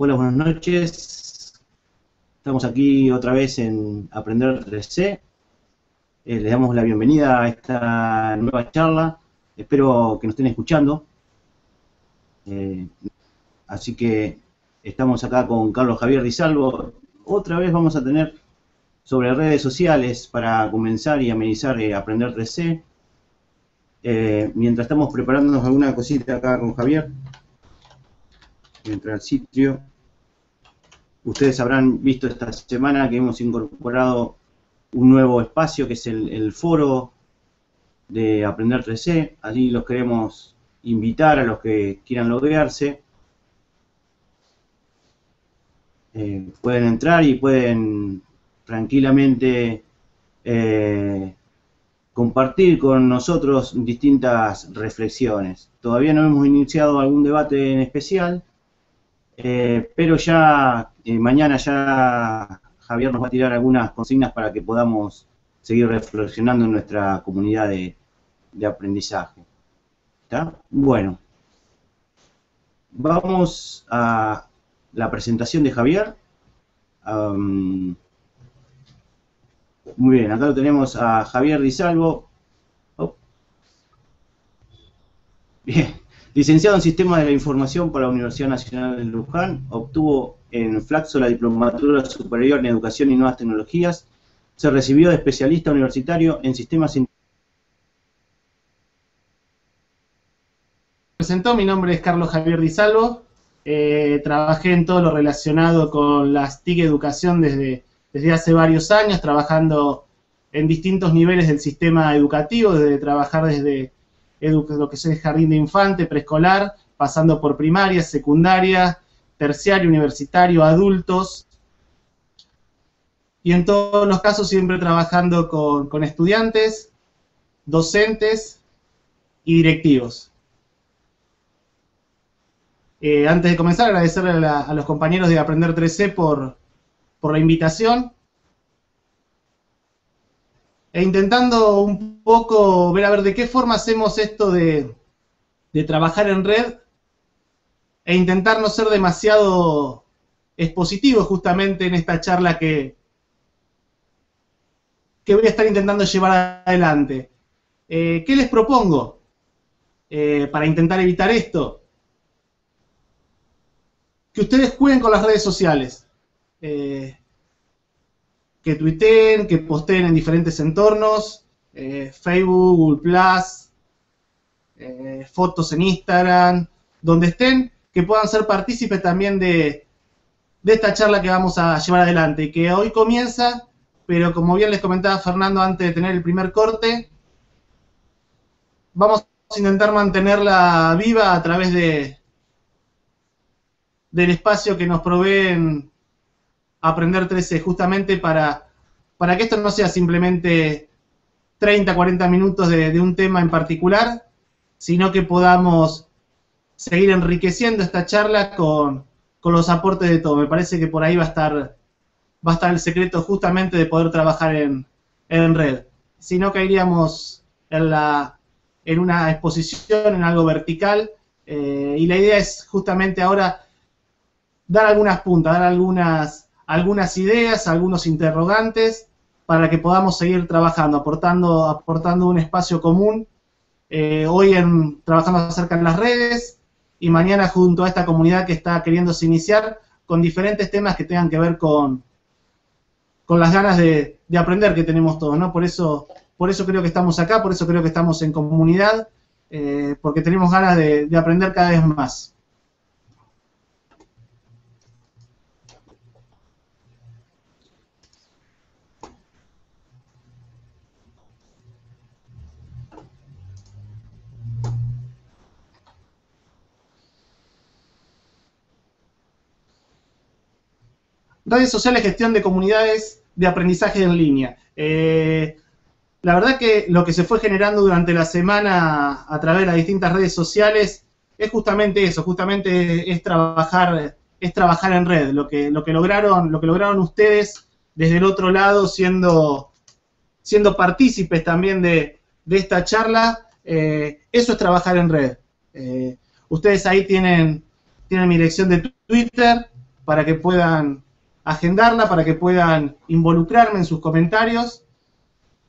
Hola, buenas noches. Estamos aquí otra vez en Aprender 3C. Les damos la bienvenida a esta nueva charla. Espero que nos estén escuchando. Así que estamos acá con Carlos Javier Di Salvo. Otra vez vamos a tener sobre redes sociales para comenzar y amenizar Aprender 3C. Mientras estamos preparándonos alguna cosita acá con Javier, mientras el sitio. Ustedes habrán visto esta semana que hemos incorporado un nuevo espacio que es el foro de Aprender 3C. Allí los queremos invitar a los que quieran loguearse. Pueden entrar y pueden tranquilamente compartir con nosotros distintas reflexiones. Todavía no hemos iniciado algún debate en especial, pero ya mañana ya Javier nos va a tirar algunas consignas para que podamos seguir reflexionando en nuestra comunidad de aprendizaje. ¿Está? Bueno, vamos a la presentación de Javier. Muy bien, acá lo tenemos a Javier Di Salvo. Oh. Bien. Licenciado en Sistemas de la Información por la Universidad Nacional de Luján, obtuvo en Flaxo la diplomatura superior en Educación y Nuevas Tecnologías, se recibió de especialista universitario en Sistemas. Mi nombre es Carlos Javier Di Salvo, trabajé en todo lo relacionado con las TIC Educación desde hace varios años, trabajando en distintos niveles del sistema educativo, desde trabajar desde lo que es el jardín de infante, preescolar, pasando por primaria, secundaria, terciario, universitario, adultos, y en todos los casos siempre trabajando con estudiantes, docentes y directivos. Antes de comenzar, agradecerle a los compañeros de Aprender 3C por la invitación. E intentando un poco ver a ver de qué forma hacemos esto de trabajar en red e intentar no ser demasiado expositivos justamente en esta charla que voy a estar intentando llevar adelante. ¿Qué les propongo para intentar evitar esto? Que ustedes jueguen con las redes sociales. Que tuiteen, que posteen en diferentes entornos, Facebook, Google+, fotos en Instagram, donde estén, que puedan ser partícipes también de esta charla que vamos a llevar adelante, y que hoy comienza, pero como bien les comentaba Fernando antes de tener el primer corte, vamos a intentar mantenerla viva a través del espacio que nos proveen Aprender 3C, justamente para que esto no sea simplemente 30, 40 minutos de un tema en particular, sino que podamos seguir enriqueciendo esta charla con los aportes de todos. Me parece que por ahí va a estar el secreto justamente de poder trabajar en red. Si no, caeríamos en una exposición, en algo vertical, y la idea es justamente ahora dar algunas puntas, dar algunas ideas, algunos interrogantes, para que podamos seguir trabajando, aportando un espacio común, hoy trabajando acerca de las redes, y mañana junto a esta comunidad que está queriéndose iniciar, con diferentes temas que tengan que ver con las ganas de aprender que tenemos todos, ¿no? Por eso creo que estamos acá, por eso creo que estamos en comunidad, porque tenemos ganas de aprender cada vez más. Redes sociales, gestión de comunidades de aprendizaje en línea. La verdad que lo que se fue generando durante la semana a través de las distintas redes sociales es justamente eso, justamente es trabajar en red. Lo que lograron ustedes desde el otro lado, siendo partícipes también de esta charla, eso es trabajar en red. Ustedes ahí tienen mi dirección de Twitter. para que puedan agendarla, para que puedan involucrarme en sus comentarios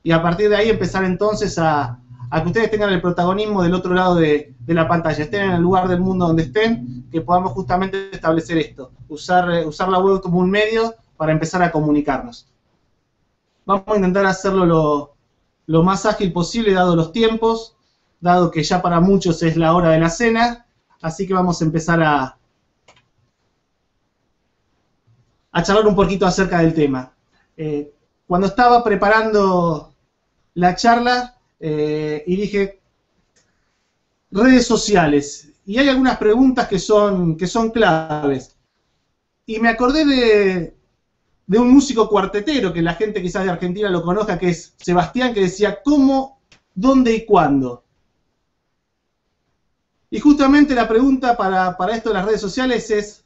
y a partir de ahí empezar entonces a que ustedes tengan el protagonismo del otro lado de la pantalla, estén en el lugar del mundo donde estén, que podamos justamente establecer esto, usar la web como un medio para empezar a comunicarnos. Vamos a intentar hacerlo lo más ágil posible, dado los tiempos, dado que ya para muchos es la hora de la cena, así que vamos a empezar a charlar un poquito acerca del tema. Cuando estaba preparando la charla, y dije, redes sociales, y hay algunas preguntas que son claves. Y me acordé de un músico cuartetero, que la gente quizás de Argentina lo conozca, que es Sebastián, que decía, ¿cómo, dónde y cuándo? Y justamente la pregunta para esto de las redes sociales es,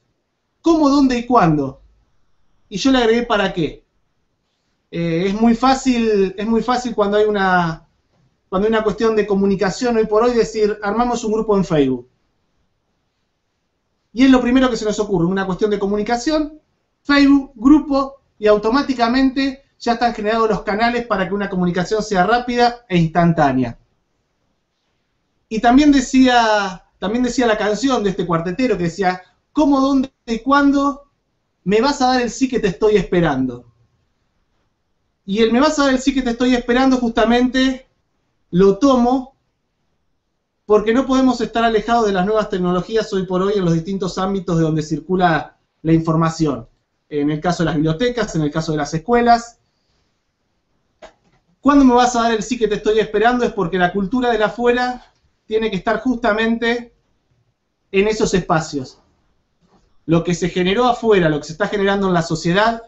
¿cómo, dónde y cuándo? Y yo le agregué ¿para qué? Es muy fácil cuando hay una cuestión de comunicación hoy por hoy decir, armamos un grupo en Facebook. Y es lo primero que se nos ocurre, una cuestión de comunicación, Facebook, grupo, y automáticamente ya están generados los canales para que una comunicación sea rápida e instantánea. Y también decía la canción de este cuartetero que decía, ¿cómo, dónde y cuándo me vas a dar el sí que te estoy esperando? Y el me vas a dar el sí que te estoy esperando justamente lo tomo porque no podemos estar alejados de las nuevas tecnologías hoy por hoy en los distintos ámbitos de donde circula la información. En el caso de las bibliotecas, en el caso de las escuelas. ¿Cuándo me vas a dar el sí que te estoy esperando? Es porque la cultura del afuera tiene que estar justamente en esos espacios. Lo que se generó afuera, lo que se está generando en la sociedad,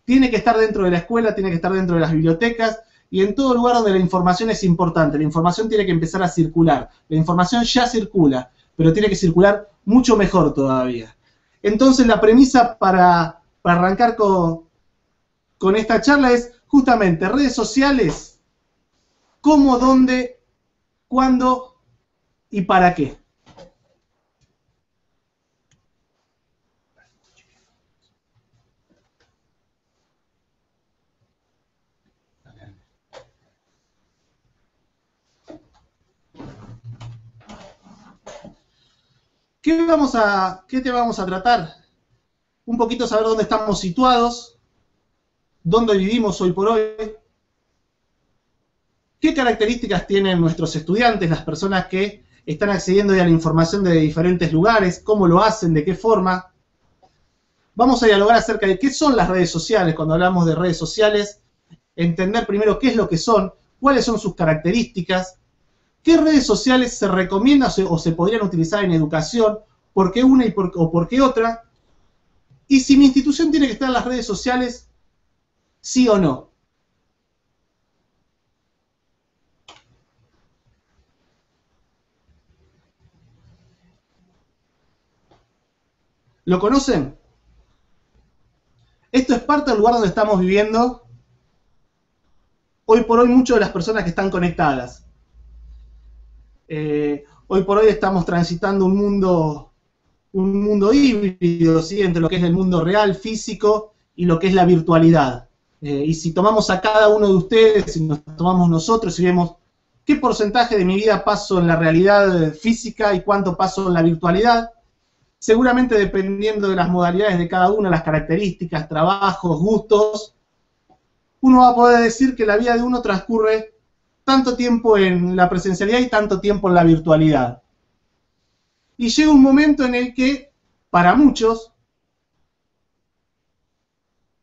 tiene que estar dentro de la escuela, tiene que estar dentro de las bibliotecas y en todo lugar donde la información es importante. La información tiene que empezar a circular. La información ya circula, pero tiene que circular mucho mejor todavía. Entonces la premisa para arrancar con esta charla es justamente redes sociales, cómo, dónde, cuándo y para qué. ¿Qué te vamos a tratar? Un poquito saber dónde estamos situados, dónde vivimos hoy por hoy, qué características tienen nuestros estudiantes, las personas que están accediendo ya a la información de diferentes lugares, cómo lo hacen, de qué forma. Vamos a dialogar acerca de qué son las redes sociales. Cuando hablamos de redes sociales, entender primero qué es lo que son, cuáles son sus características, qué redes sociales se recomiendan o se podrían utilizar en educación, por qué una o por qué otra, y si mi institución tiene que estar en las redes sociales, sí o no. ¿Lo conocen? Esto es parte del lugar donde estamos viviendo hoy por hoy muchas de las personas que están conectadas. Hoy por hoy estamos transitando un mundo híbrido, ¿sí? Entre lo que es el mundo real, físico, y lo que es la virtualidad. Y si tomamos a cada uno de ustedes, si nos tomamos nosotros y vemos qué porcentaje de mi vida paso en la realidad física y cuánto paso en la virtualidad, seguramente dependiendo de las modalidades de cada uno, las características, trabajos, gustos, uno va a poder decir que la vida de uno transcurre tanto tiempo en la presencialidad y tanto tiempo en la virtualidad. Y llega un momento en el que, para muchos,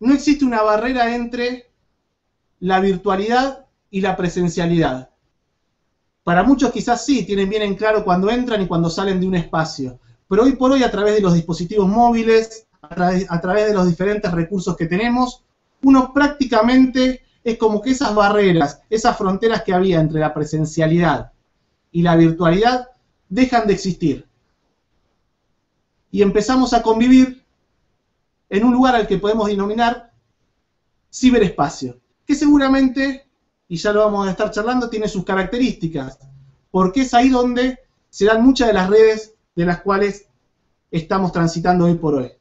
no existe una barrera entre la virtualidad y la presencialidad. Para muchos quizás sí, tienen bien en claro cuando entran y cuando salen de un espacio. Pero hoy por hoy, a través de los dispositivos móviles, a través de los diferentes recursos que tenemos, uno prácticamente es como que esas barreras, esas fronteras que había entre la presencialidad y la virtualidad, dejan de existir. Y empezamos a convivir en un lugar al que podemos denominar ciberespacio, que seguramente, y ya lo vamos a estar charlando, tiene sus características, porque es ahí donde se dan muchas de las redes de las cuales estamos transitando hoy por hoy.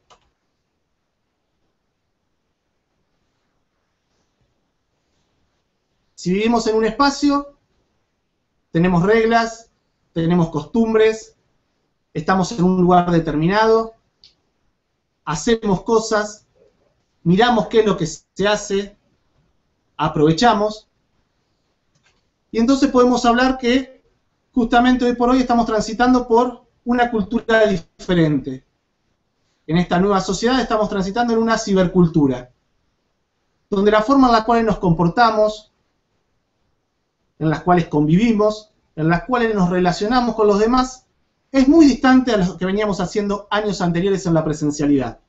Si vivimos en un espacio, tenemos reglas, tenemos costumbres, estamos en un lugar determinado, hacemos cosas, miramos qué es lo que se hace, aprovechamos, y entonces podemos hablar que justamente hoy por hoy estamos transitando por una cultura diferente. En esta nueva sociedad estamos transitando en una cibercultura, donde la forma en la cual nos comportamos, en las cuales convivimos, en las cuales nos relacionamos con los demás, es muy distante a lo que veníamos haciendo años anteriores en la presencialidad.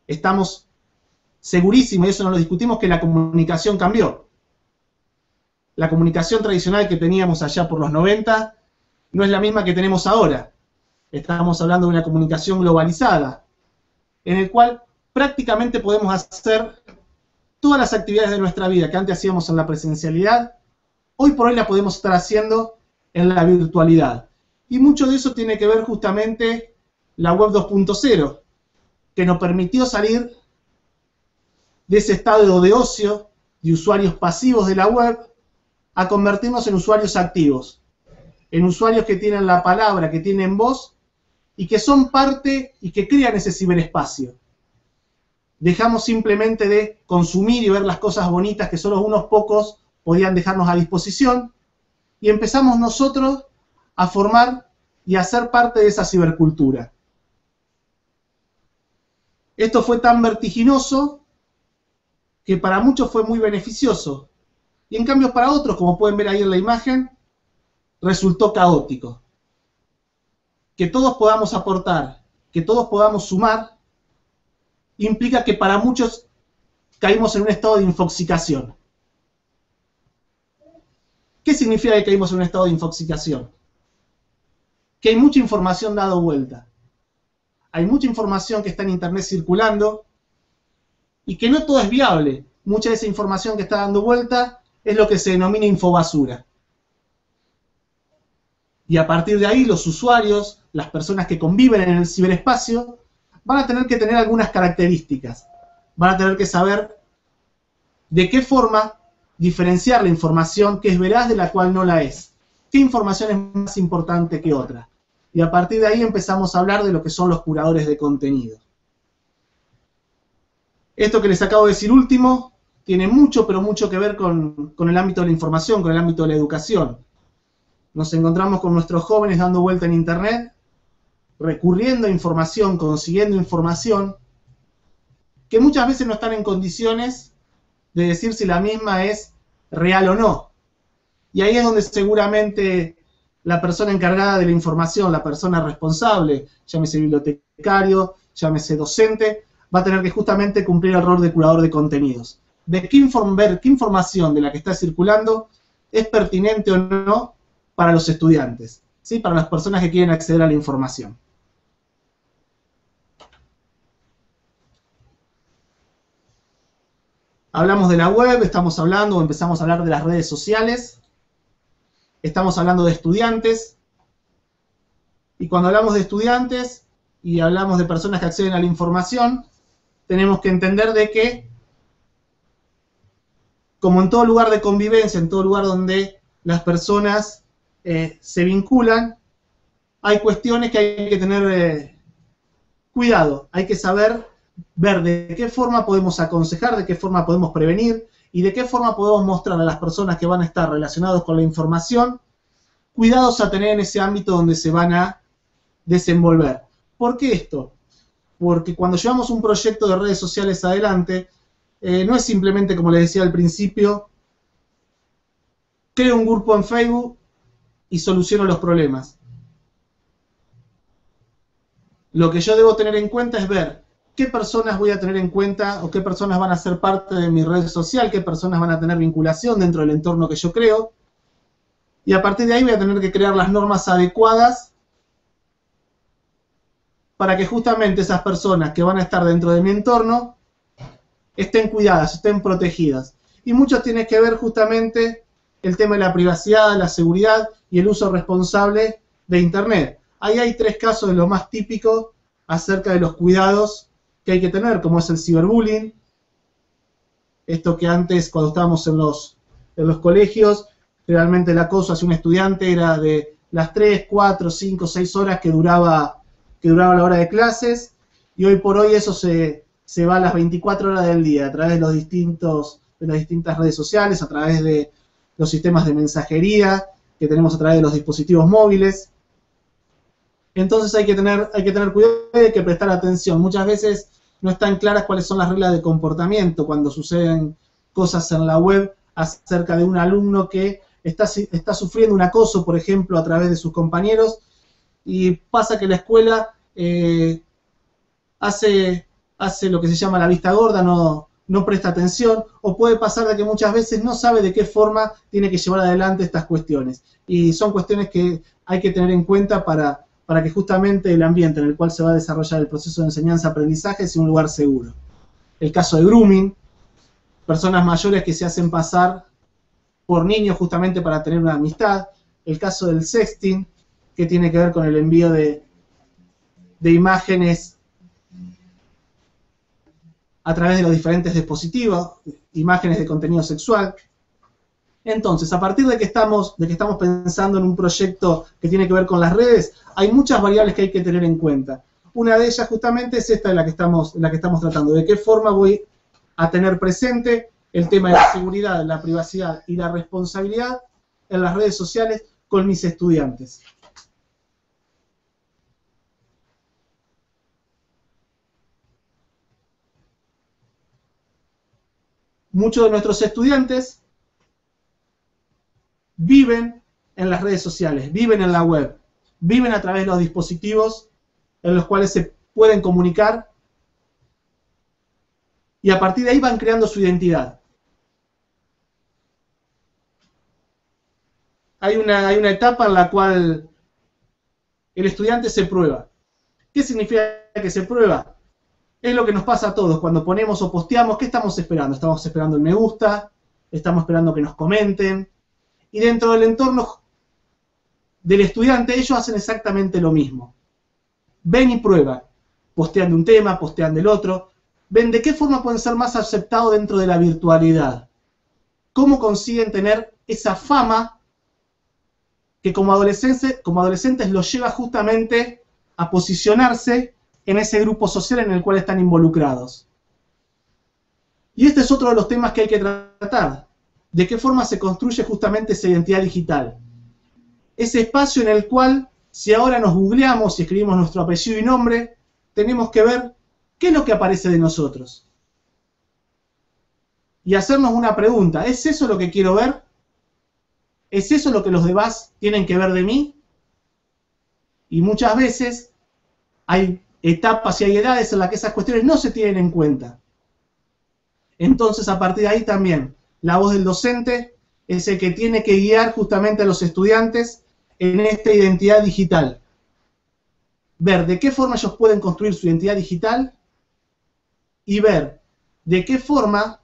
Estamos segurísimos, y eso no lo discutimos, que la comunicación cambió. La comunicación tradicional que teníamos allá por los 90 no es la misma que tenemos ahora. Estamos hablando de una comunicación globalizada, en el cual prácticamente podemos hacer todas las actividades de nuestra vida que antes hacíamos en la presencialidad, hoy por hoy la podemos estar haciendo en la virtualidad. Y mucho de eso tiene que ver justamente la web 2.0, que nos permitió salir de ese estado de ocio, de usuarios pasivos de la web, a convertirnos en usuarios activos, en usuarios que tienen la palabra, que tienen voz, y que son parte y que crean ese ciberespacio. Dejamos simplemente de consumir y ver las cosas bonitas que solo unos pocos podían dejarnos a disposición, y empezamos nosotros a formar y a ser parte de esa cibercultura. Esto fue tan vertiginoso que para muchos fue muy beneficioso, y en cambio para otros, como pueden ver ahí en la imagen, resultó caótico. Que todos podamos aportar, que todos podamos sumar, implica que para muchos caímos en un estado de infoxicación. ¿Qué significa que caímos en un estado de infoxicación? Que hay mucha información dando vuelta. Hay mucha información que está en internet circulando y que no todo es viable. Mucha de esa información que está dando vuelta es lo que se denomina infobasura. Y a partir de ahí los usuarios, las personas que conviven en el ciberespacio, van a tener que tener algunas características. Van a tener que saber de qué forma diferenciar la información que es veraz de la cual no la es. ¿Qué información es más importante que otra? Y a partir de ahí empezamos a hablar de lo que son los curadores de contenido. Esto que les acabo de decir último tiene mucho, pero mucho que ver con el ámbito de la información, con el ámbito de la educación. Nos encontramos con nuestros jóvenes dando vuelta en internet, recurriendo a información, consiguiendo información, que muchas veces no están en condiciones de decir si la misma es real o no. Y ahí es donde seguramente la persona encargada de la información, la persona responsable, llámese bibliotecario, llámese docente, va a tener que justamente cumplir el rol de curador de contenidos. De qué información de la que está circulando es pertinente o no para los estudiantes, ¿sí? Para las personas que quieren acceder a la información. Hablamos de la web, empezamos a hablar de las redes sociales, estamos hablando de estudiantes, y cuando hablamos de estudiantes y hablamos de personas que acceden a la información, tenemos que entender de que, como en todo lugar de convivencia, en todo lugar donde las personas se vinculan, hay cuestiones que hay que tener cuidado, hay que saber ver de qué forma podemos aconsejar, de qué forma podemos prevenir y de qué forma podemos mostrar a las personas que van a estar relacionados con la información cuidados a tener en ese ámbito donde se van a desenvolver. ¿Por qué esto? Porque cuando llevamos un proyecto de redes sociales adelante, no es simplemente, como les decía al principio, creo un grupo en Facebook y soluciono los problemas. Lo que yo debo tener en cuenta es ver qué personas voy a tener en cuenta o qué personas van a ser parte de mi red social, qué personas van a tener vinculación dentro del entorno que yo creo. Y a partir de ahí voy a tener que crear las normas adecuadas para que justamente esas personas que van a estar dentro de mi entorno estén cuidadas, estén protegidas. Y mucho tiene que ver justamente el tema de la privacidad, la seguridad y el uso responsable de Internet. Ahí hay 3 casos de lo más típico acerca de los cuidados que hay que tener, como es el ciberbullying, Esto que antes, cuando estábamos en los colegios, realmente el acoso hacia un estudiante era de las 3, 4, 5, 6 horas que duraba la hora de clases, y hoy por hoy eso se va a las 24 horas del día, a través de las distintas redes sociales, a través de los sistemas de mensajería que tenemos a través de los dispositivos móviles. Entonces hay que tener cuidado y hay que prestar atención. Muchas veces no están claras cuáles son las reglas de comportamiento cuando suceden cosas en la web acerca de un alumno que está sufriendo un acoso, por ejemplo, a través de sus compañeros, y pasa que la escuela hace lo que se llama la vista gorda, no presta atención, o puede pasar de que muchas veces no sabe de qué forma tiene que llevar adelante estas cuestiones. Y son cuestiones que hay que tener en cuenta para que justamente el ambiente en el cual se va a desarrollar el proceso de enseñanza-aprendizaje sea un lugar seguro. El caso de grooming, personas mayores que se hacen pasar por niños justamente para tener una amistad. El caso del sexting, que tiene que ver con el envío de imágenes a través de los diferentes dispositivos, imágenes de contenido sexual. Entonces, a partir de que estamos pensando en un proyecto que tiene que ver con las redes, hay muchas variables que hay que tener en cuenta. Una de ellas justamente es esta de la que estamos tratando. ¿De qué forma voy a tener presente el tema de la seguridad, la privacidad y la responsabilidad en las redes sociales con mis estudiantes? Muchos de nuestros estudiantes viven en las redes sociales, viven en la web, viven a través de los dispositivos en los cuales se pueden comunicar, y a partir de ahí van creando su identidad. Hay una etapa en la cual el estudiante se prueba. ¿Qué significa que se prueba? Es lo que nos pasa a todos. Cuando ponemos o posteamos, ¿qué estamos esperando? Estamos esperando el me gusta, estamos esperando que nos comenten. Y dentro del entorno del estudiante, ellos hacen exactamente lo mismo. Ven y prueban. Postean de un tema, postean del otro. Ven de qué forma pueden ser más aceptados dentro de la virtualidad. Cómo consiguen tener esa fama que como adolescentes los lleva justamente a posicionarse en ese grupo social en el cual están involucrados. Y este es otro de los temas que hay que tratar. ¿De qué forma se construye justamente esa identidad digital? Ese espacio en el cual, si ahora nos googleamos y escribimos nuestro apellido y nombre, tenemos que ver qué es lo que aparece de nosotros. Y hacernos una pregunta: ¿es eso lo que quiero ver? ¿Es eso lo que los demás tienen que ver de mí? Y muchas veces hay etapas y hay edades en las que esas cuestiones no se tienen en cuenta. Entonces, a partir de ahí también, la voz del docente es el que tiene que guiar justamente a los estudiantes en esta identidad digital. Ver de qué forma ellos pueden construir su identidad digital y ver de qué forma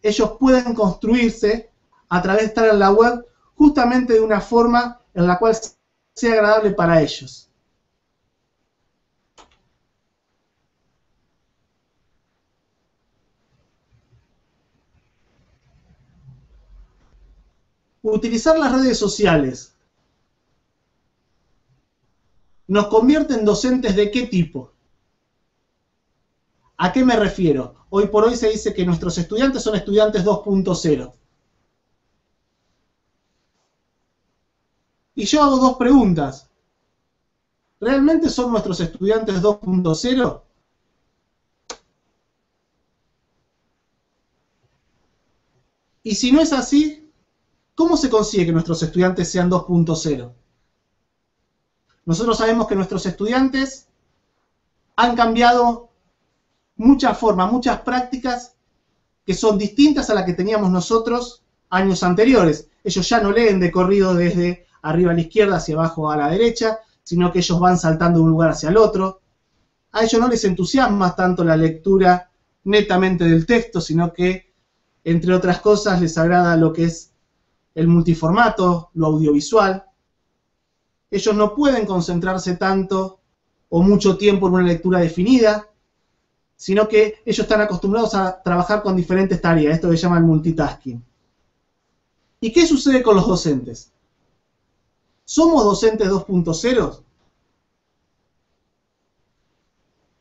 ellos pueden construirse a través de estar en la web justamente de una forma en la cual sea agradable para ellos. Utilizar las redes sociales nos convierte en docentes ¿de qué tipo? ¿A qué me refiero? Hoy por hoy se dice que nuestros estudiantes son estudiantes 2.0. Y yo hago dos preguntas. ¿Realmente son nuestros estudiantes 2.0? Y si no es así, ¿cómo se consigue que nuestros estudiantes sean 2.0? Nosotros sabemos que nuestros estudiantes han cambiado muchas formas, muchas prácticas que son distintas a las que teníamos nosotros años anteriores. Ellos ya no leen de corrido desde arriba a la izquierda hacia abajo a la derecha, sino que ellos van saltando de un lugar hacia el otro. A ellos no les entusiasma tanto la lectura netamente del texto, sino que, entre otras cosas, les agrada lo que es el multiformato, lo audiovisual. Ellos no pueden concentrarse tanto o mucho tiempo en una lectura definida, sino que ellos están acostumbrados a trabajar con diferentes tareas, esto que se llama el multitasking. ¿Y qué sucede con los docentes? ¿Somos docentes 2.0?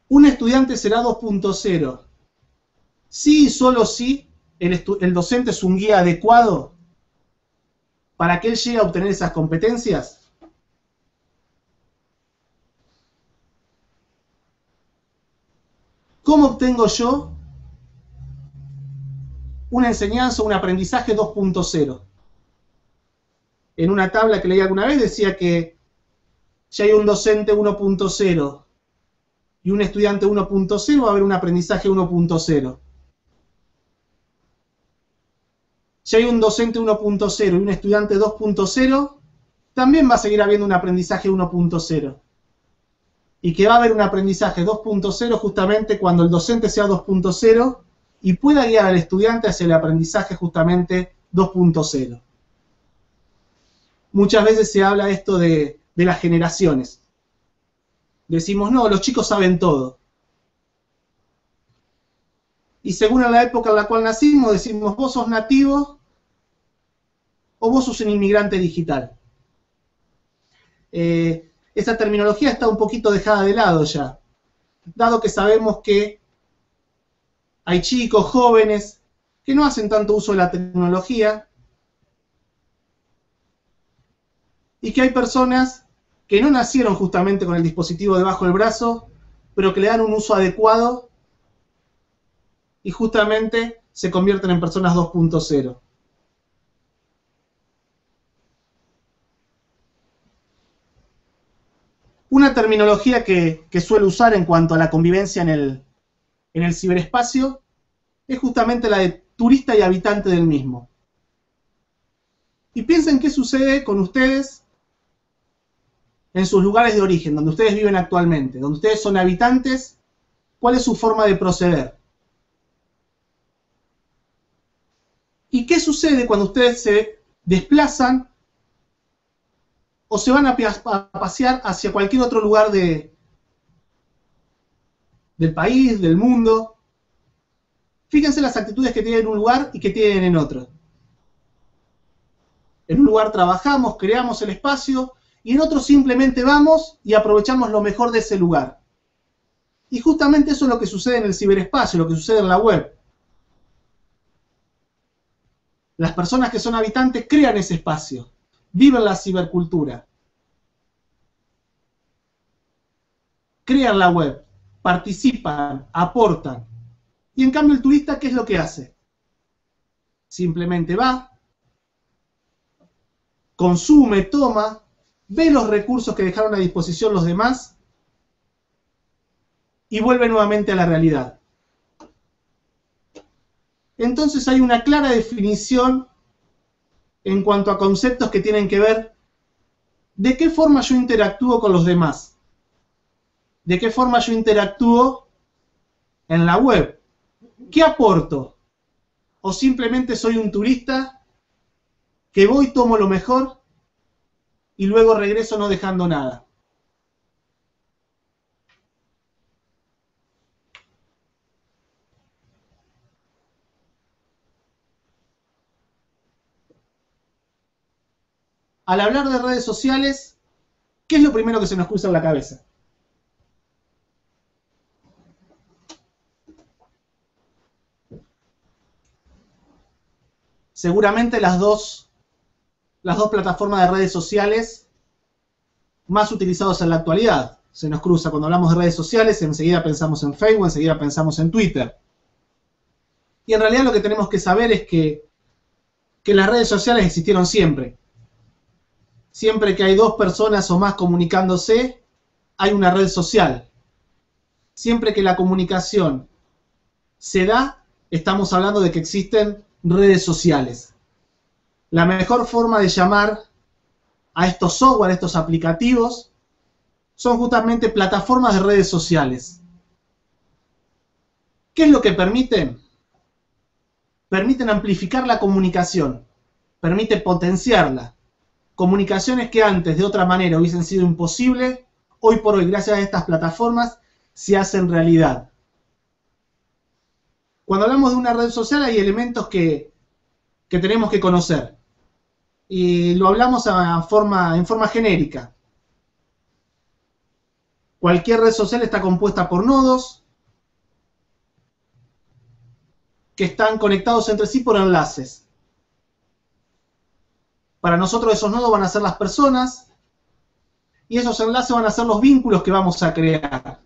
¿Un estudiante será 2.0? Sí y solo sí, el docente es un guía adecuado para que él llegue a obtener esas competencias. ¿Cómo obtengo yo una enseñanza, un aprendizaje 2.0? En una tabla que leí alguna vez decía que si hay un docente 1.0 y un estudiante 1.0, va a haber un aprendizaje 1.0. Si hay un docente 1.0 y un estudiante 2.0, también va a seguir habiendo un aprendizaje 1.0. Y que va a haber un aprendizaje 2.0 justamente cuando el docente sea 2.0 y pueda guiar al estudiante hacia el aprendizaje justamente 2.0. Muchas veces se habla esto de las generaciones. Decimos, no, los chicos saben todo. Y según la época en la cual nacimos, decimos, vos sos nativo o vos sos un inmigrante digital. Esa terminología está un poquito dejada de lado ya, dado que sabemos que hay chicos, jóvenes, que no hacen tanto uso de la tecnología y que hay personas que no nacieron justamente con el dispositivo debajo del brazo, pero que le dan un uso adecuado y justamente se convierten en personas 2.0. Una terminología que suelo usar en cuanto a la convivencia en el ciberespacio es justamente la de turista y habitante del mismo. Y piensen qué sucede con ustedes en sus lugares de origen, donde ustedes viven actualmente, donde ustedes son habitantes, ¿cuál es su forma de proceder? ¿Y qué sucede cuando ustedes se desplazan o se van a pasear hacia cualquier otro lugar del país, del mundo? Fíjense las actitudes que tienen en un lugar y que tienen en otro. En un lugar trabajamos, creamos el espacio, y en otro simplemente vamos y aprovechamos lo mejor de ese lugar. Y justamente eso es lo que sucede en el ciberespacio, lo que sucede en la web. Las personas que son habitantes crean ese espacio, viven la cibercultura, crean la web, participan, aportan. Y en cambio el turista, ¿qué es lo que hace? Simplemente va, consume, toma, ve los recursos que dejaron a disposición los demás y vuelve nuevamente a la realidad. Entonces hay una clara definición en cuanto a conceptos que tienen que ver de qué forma yo interactúo con los demás, de qué forma yo interactúo en la web, qué aporto, o simplemente soy un turista que voy, tomo lo mejor y luego regreso no dejando nada. Al hablar de redes sociales, ¿qué es lo primero que se nos cruza en la cabeza? Seguramente las dos plataformas de redes sociales más utilizadas en la actualidad. Se nos cruza cuando hablamos de redes sociales, enseguida pensamos en Facebook, enseguida pensamos en Twitter. Y en realidad lo que tenemos que saber es que las redes sociales existieron siempre. Siempre que hay dos personas o más comunicándose, hay una red social. Siempre que la comunicación se da, estamos hablando de que existen redes sociales. La mejor forma de llamar a estos software, a estos aplicativos, son justamente plataformas de redes sociales. ¿Qué es lo que permiten? Permiten amplificar la comunicación, permiten potenciarla. Comunicaciones que antes de otra manera hubiesen sido imposibles, hoy por hoy, gracias a estas plataformas, se hacen realidad. Cuando hablamos de una red social hay elementos que tenemos que conocer. Y lo hablamos en forma genérica. Cualquier red social está compuesta por nodos que están conectados entre sí por enlaces. Para nosotros esos nodos van a ser las personas y esos enlaces van a ser los vínculos que vamos a crear.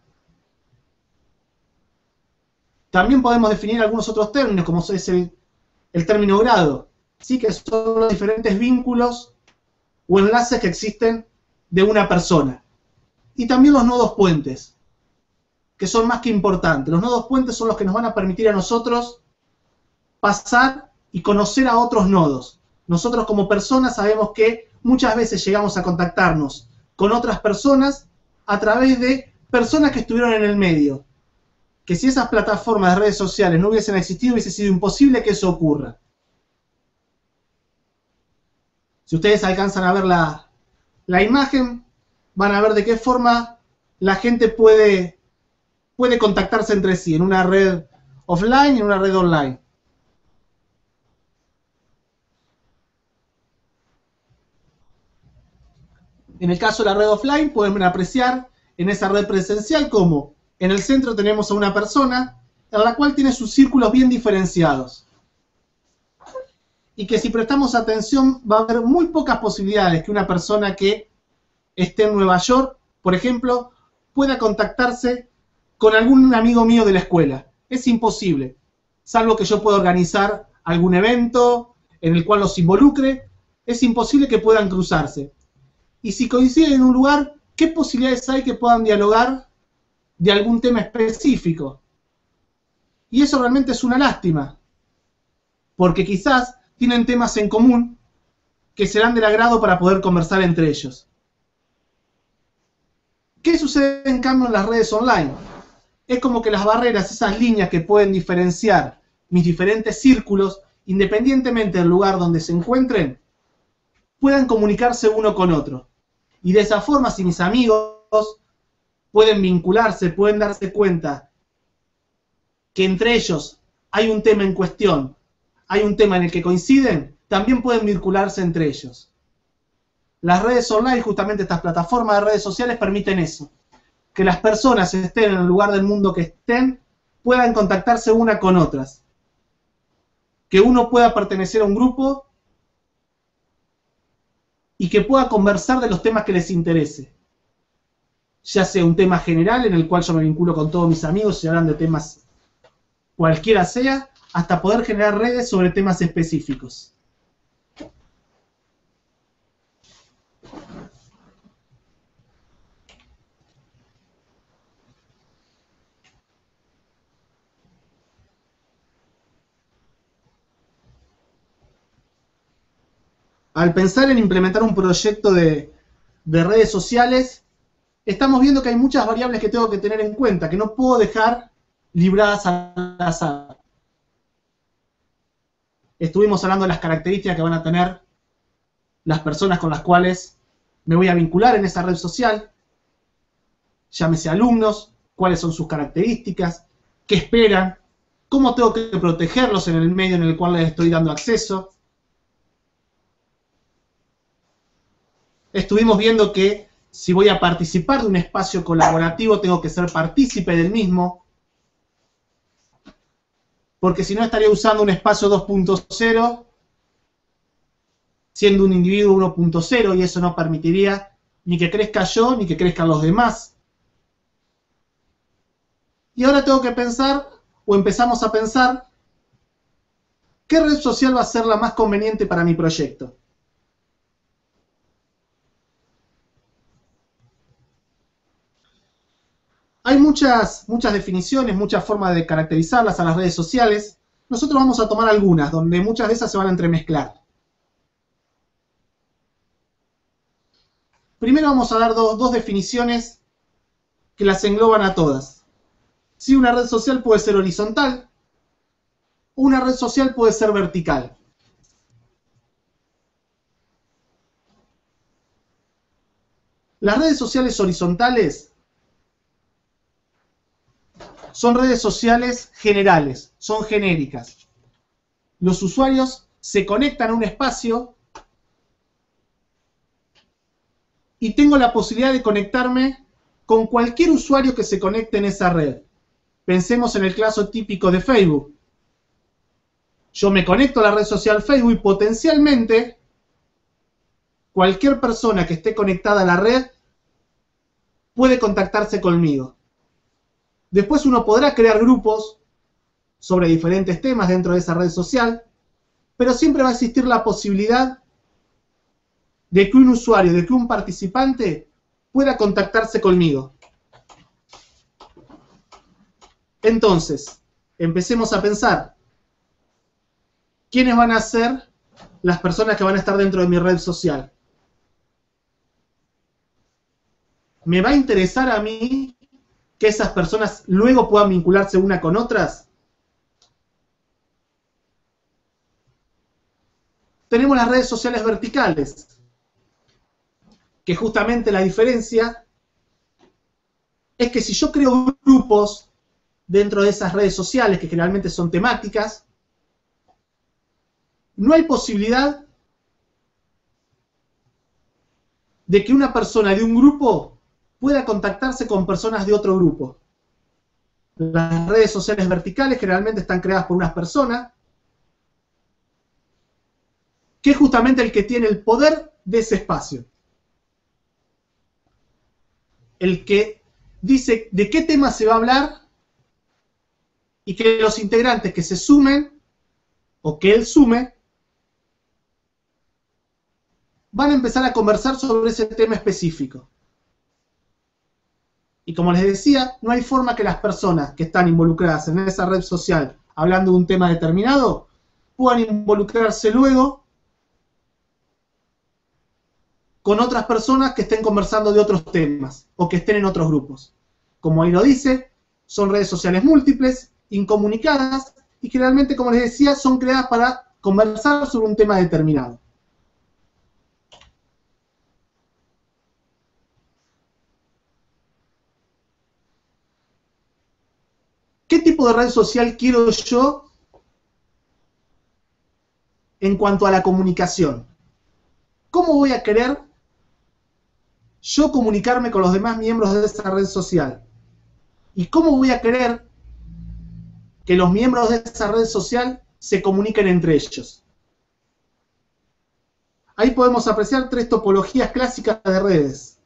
También podemos definir algunos otros términos, como es el término grado, ¿sí? Que son los diferentes vínculos o enlaces que existen de una persona. Y también los nodos puentes, que son más que importantes. Los nodos puentes son los que nos van a permitir a nosotros pasar y conocer a otros nodos. Nosotros como personas sabemos que muchas veces llegamos a contactarnos con otras personas a través de personas que estuvieron en el medio. Que si esas plataformas de redes sociales no hubiesen existido, hubiese sido imposible que eso ocurra. Si ustedes alcanzan a ver la imagen, van a ver de qué forma la gente puede contactarse entre sí en una red offline y en una red online. En el caso de la red offline, pueden apreciar en esa red presencial cómo en el centro tenemos a una persona en la cual tiene sus círculos bien diferenciados. Y que si prestamos atención va a haber muy pocas posibilidades que una persona que esté en Nueva York, por ejemplo, pueda contactarse con algún amigo mío de la escuela. Es imposible, salvo que yo pueda organizar algún evento en el cual los involucre, es imposible que puedan cruzarse. Y si coinciden en un lugar, ¿qué posibilidades hay que puedan dialogar de algún tema específico? Y eso realmente es una lástima, porque quizás tienen temas en común que serán del agrado para poder conversar entre ellos. ¿Qué sucede en cambio en las redes online? Es como que las barreras, esas líneas que pueden diferenciar mis diferentes círculos, independientemente del lugar donde se encuentren, puedan comunicarse uno con otro. Y de esa forma, si mis amigos pueden vincularse, pueden darse cuenta que entre ellos hay un tema en cuestión, hay un tema en el que coinciden, también pueden vincularse entre ellos. Las redes online, justamente estas plataformas de redes sociales, permiten eso. Que las personas estén en el lugar del mundo que estén, puedan contactarse una con otras. Que uno pueda pertenecer a un grupo y que pueda conversar de los temas que les interese. Ya sea un tema general en el cual yo me vinculo con todos mis amigos y hablan de temas cualquiera sea, hasta poder generar redes sobre temas específicos. Al pensar en implementar un proyecto de redes sociales, estamos viendo que hay muchas variables que tengo que tener en cuenta, que no puedo dejar libradas al azar. Estuvimos hablando de las características que van a tener las personas con las cuales me voy a vincular en esa red social, llámese alumnos, cuáles son sus características, qué esperan, cómo tengo que protegerlos en el medio en el cual les estoy dando acceso. Estuvimos viendo que si voy a participar de un espacio colaborativo tengo que ser partícipe del mismo, porque si no estaría usando un espacio 2.0 siendo un individuo 1.0 y eso no permitiría ni que crezca yo ni que crezcan los demás. Y ahora tengo que pensar, o empezamos a pensar, ¿qué red social va a ser la más conveniente para mi proyecto? Hay muchas definiciones, muchas formas de caracterizarlas a las redes sociales. Nosotros vamos a tomar algunas, donde muchas de esas se van a entremezclar. Primero vamos a dar dos definiciones que las engloban a todas. Si una red social puede ser horizontal, o una red social puede ser vertical. Las redes sociales horizontales son redes sociales generales, son genéricas. Los usuarios se conectan a un espacio y tengo la posibilidad de conectarme con cualquier usuario que se conecte en esa red. Pensemos en el caso típico de Facebook. Yo me conecto a la red social Facebook y potencialmente cualquier persona que esté conectada a la red puede contactarse conmigo. Después uno podrá crear grupos sobre diferentes temas dentro de esa red social, pero siempre va a existir la posibilidad de que un usuario, de que un participante pueda contactarse conmigo. Entonces, empecemos a pensar, ¿quiénes van a ser las personas que van a estar dentro de mi red social? ¿Me va a interesar a mí que esas personas luego puedan vincularse una con otras? Tenemos las redes sociales verticales, que justamente la diferencia es que si yo creo grupos dentro de esas redes sociales, que generalmente son temáticas, no hay posibilidad de que una persona de un grupo pueda contactarse con personas de otro grupo. Las redes sociales verticales generalmente están creadas por unas personas, que es justamente el que tiene el poder de ese espacio. El que dice de qué tema se va a hablar y que los integrantes que se sumen, o que él sume, van a empezar a conversar sobre ese tema específico. Y como les decía, no hay forma que las personas que están involucradas en esa red social hablando de un tema determinado puedan involucrarse luego con otras personas que estén conversando de otros temas o que estén en otros grupos. Como ahí lo dice, son redes sociales múltiples, incomunicadas y generalmente, como les decía, son creadas para conversar sobre un tema determinado. ¿Qué tipo de red social quiero yo en cuanto a la comunicación? ¿Cómo voy a querer yo comunicarme con los demás miembros de esa red social? ¿Y cómo voy a querer que los miembros de esa red social se comuniquen entre ellos? Ahí podemos apreciar tres topologías clásicas de redes.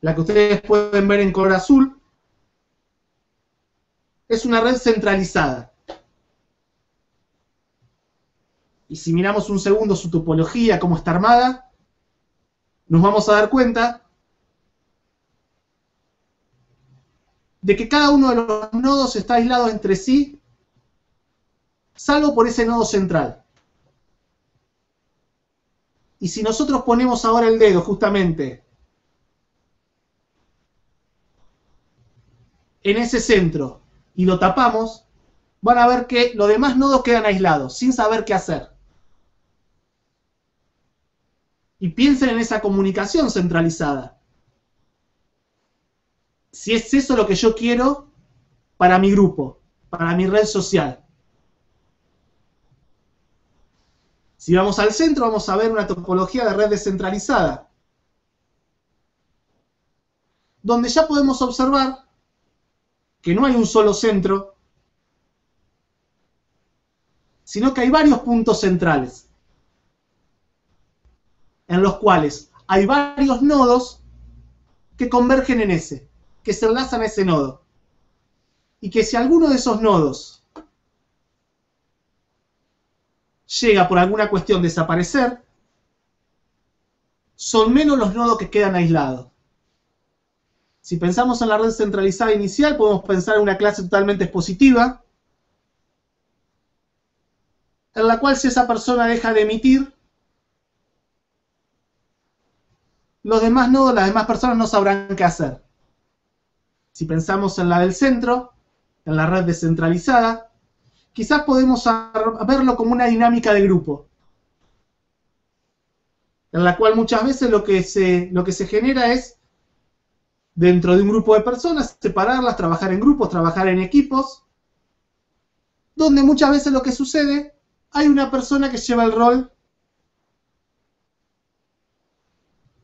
La que ustedes pueden ver en color azul es una red centralizada. Y si miramos un segundo su topología, cómo está armada, nos vamos a dar cuenta de que cada uno de los nodos está aislado entre sí, salvo por ese nodo central. Y si nosotros ponemos ahora el dedo justamente en ese centro y lo tapamos, van a ver que los demás nodos quedan aislados, sin saber qué hacer. Y piensen en esa comunicación centralizada. Si es eso lo que yo quiero para mi grupo, para mi red social. Si vamos al centro, vamos a ver una topología de red descentralizada, donde ya podemos observar que no hay un solo centro, sino que hay varios puntos centrales, en los cuales hay varios nodos que convergen en ese, que se enlazan a ese nodo. Y que si alguno de esos nodos llega por alguna cuestión a desaparecer, son menos los nodos que quedan aislados. Si pensamos en la red centralizada inicial, podemos pensar en una clase totalmente expositiva, en la cual si esa persona deja de emitir, los demás nodos, las demás personas no sabrán qué hacer. Si pensamos en la del centro, en la red descentralizada, quizás podemos verlo como una dinámica de grupo, en la cual muchas veces lo que se genera es, dentro de un grupo de personas, separarlas, trabajar en grupos, trabajar en equipos, donde muchas veces lo que sucede, hay una persona que lleva el rol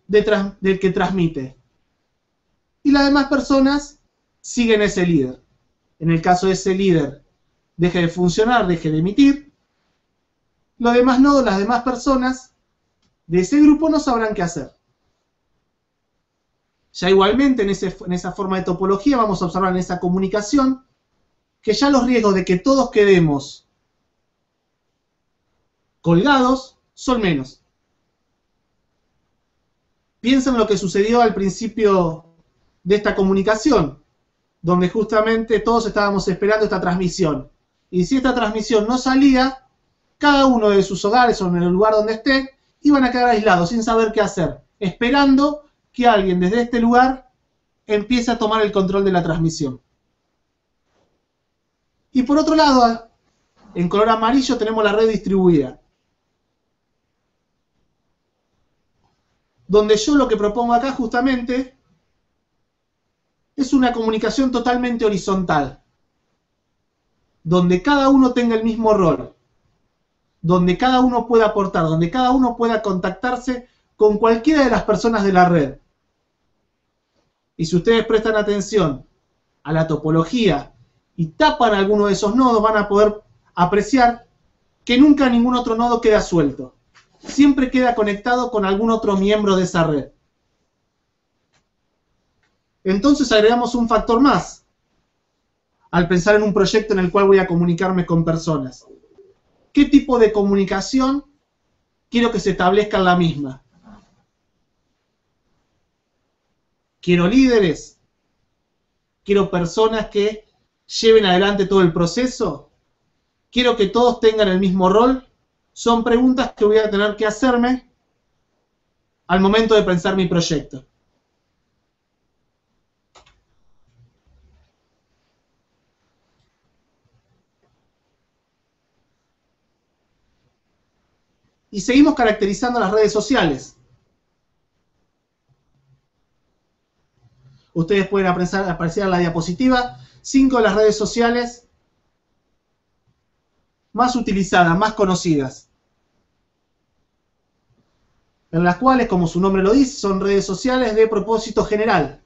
del que transmite. Y las demás personas siguen ese líder. En el caso de ese líder deje de funcionar, deje de emitir, los demás nodos, las demás personas de ese grupo no sabrán qué hacer. Ya igualmente en esa forma de topología vamos a observar en esa comunicación que ya los riesgos de que todos quedemos colgados son menos. Piensen en lo que sucedió al principio de esta comunicación, donde justamente todos estábamos esperando esta transmisión. Y si esta transmisión no salía, cada uno de sus hogares o en el lugar donde esté, iban a quedar aislados sin saber qué hacer, esperando que alguien desde este lugar empiece a tomar el control de la transmisión. Y por otro lado, en color amarillo tenemos la red distribuida, donde yo lo que propongo acá justamente es una comunicación totalmente horizontal, donde cada uno tenga el mismo rol, donde cada uno pueda aportar, donde cada uno pueda contactarse con cualquiera de las personas de la red. Y si ustedes prestan atención a la topología y tapan alguno de esos nodos, van a poder apreciar que nunca ningún otro nodo queda suelto. Siempre queda conectado con algún otro miembro de esa red. Entonces agregamos un factor más al pensar en un proyecto en el cual voy a comunicarme con personas. ¿Qué tipo de comunicación quiero que se establezca en la misma? ¿Quiero líderes? ¿Quiero personas que lleven adelante todo el proceso? ¿Quiero que todos tengan el mismo rol? Son preguntas que voy a tener que hacerme al momento de pensar mi proyecto. Y seguimos caracterizando las redes sociales. Ustedes pueden apreciar en la diapositiva 5 de las redes sociales más utilizadas, más conocidas, en las cuales, como su nombre lo dice, son redes sociales de propósito general,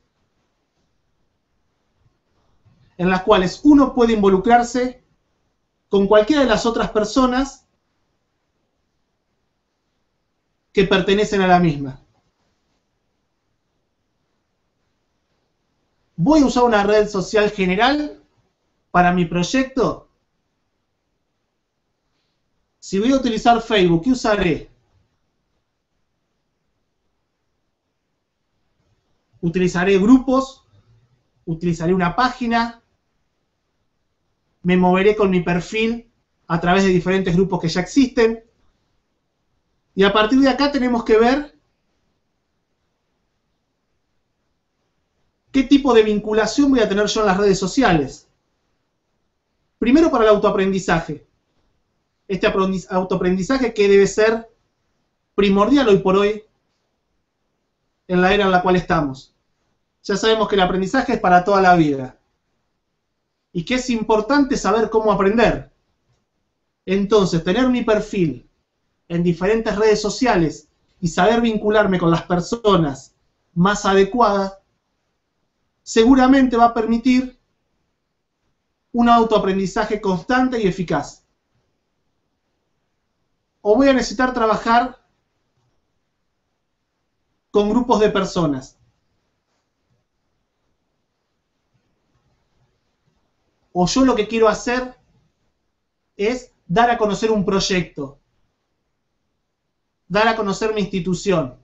en las cuales uno puede involucrarse con cualquiera de las otras personas que pertenecen a la misma. ¿Voy a usar una red social general para mi proyecto? Si voy a utilizar Facebook, ¿qué usaré? Utilizaré grupos, utilizaré una página, me moveré con mi perfil a través de diferentes grupos que ya existen. Y a partir de acá tenemos que ver qué tipo de vinculación voy a tener yo en las redes sociales. Primero para el autoaprendizaje. Este autoaprendizaje que debe ser primordial hoy por hoy en la era en la cual estamos. Ya sabemos que el aprendizaje es para toda la vida y que es importante saber cómo aprender. Entonces, tener mi perfil en diferentes redes sociales y saber vincularme con las personas más adecuadas seguramente va a permitir un autoaprendizaje constante y eficaz. O voy a necesitar trabajar con grupos de personas. O yo lo que quiero hacer es dar a conocer un proyecto, dar a conocer mi institución.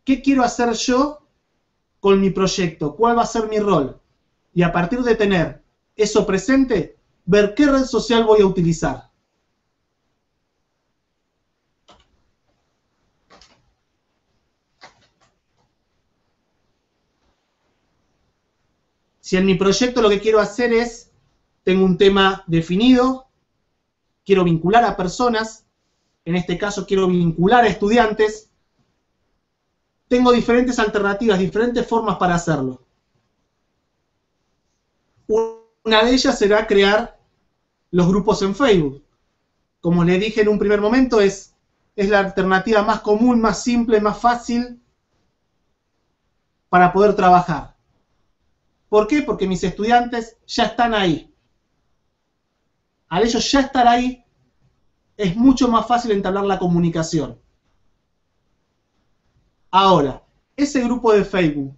¿Qué quiero hacer yo con mi proyecto? ¿Cuál va a ser mi rol? Y a partir de tener eso presente, ver qué red social voy a utilizar. Si en mi proyecto lo que quiero hacer es, tengo un tema definido, quiero vincular a personas, en este caso quiero vincular a estudiantes, tengo diferentes alternativas, diferentes formas para hacerlo. Una de ellas será crear los grupos en Facebook. Como les dije en un primer momento, es la alternativa más común, más simple, más fácil para poder trabajar. ¿Por qué? Porque mis estudiantes ya están ahí. Al ellos ya estar ahí, es mucho más fácil entablar la comunicación. Ahora, ese grupo de Facebook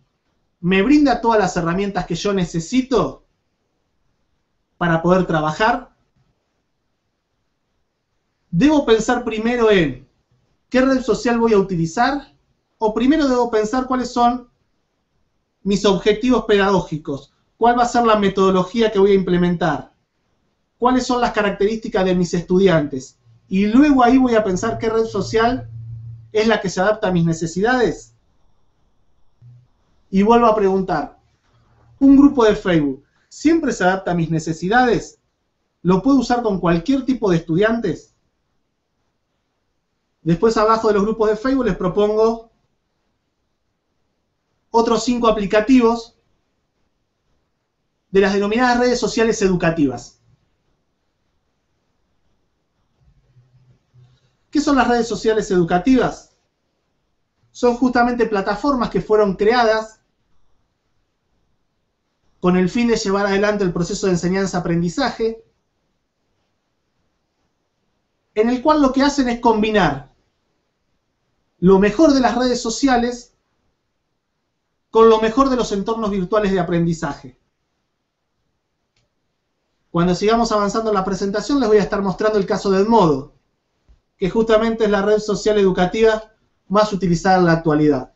me brinda todas las herramientas que yo necesito para poder trabajar. ¿Debo pensar primero en qué red social voy a utilizar? ¿O primero debo pensar cuáles son mis objetivos pedagógicos? ¿Cuál va a ser la metodología que voy a implementar? ¿Cuáles son las características de mis estudiantes? Y luego ahí voy a pensar qué red social es la que se adapta a mis necesidades. Y vuelvo a preguntar, ¿un grupo de Facebook siempre se adapta a mis necesidades? ¿Lo puedo usar con cualquier tipo de estudiantes? Después abajo de los grupos de Facebook les propongo otros 5 aplicativos de las denominadas redes sociales educativas. ¿Qué son las redes sociales educativas? Son justamente plataformas que fueron creadas con el fin de llevar adelante el proceso de enseñanza-aprendizaje, en el cual lo que hacen es combinar lo mejor de las redes sociales con lo mejor de los entornos virtuales de aprendizaje. Cuando sigamos avanzando en la presentación les voy a estar mostrando el caso de Edmodo, que justamente es la red social educativa más utilizada en la actualidad.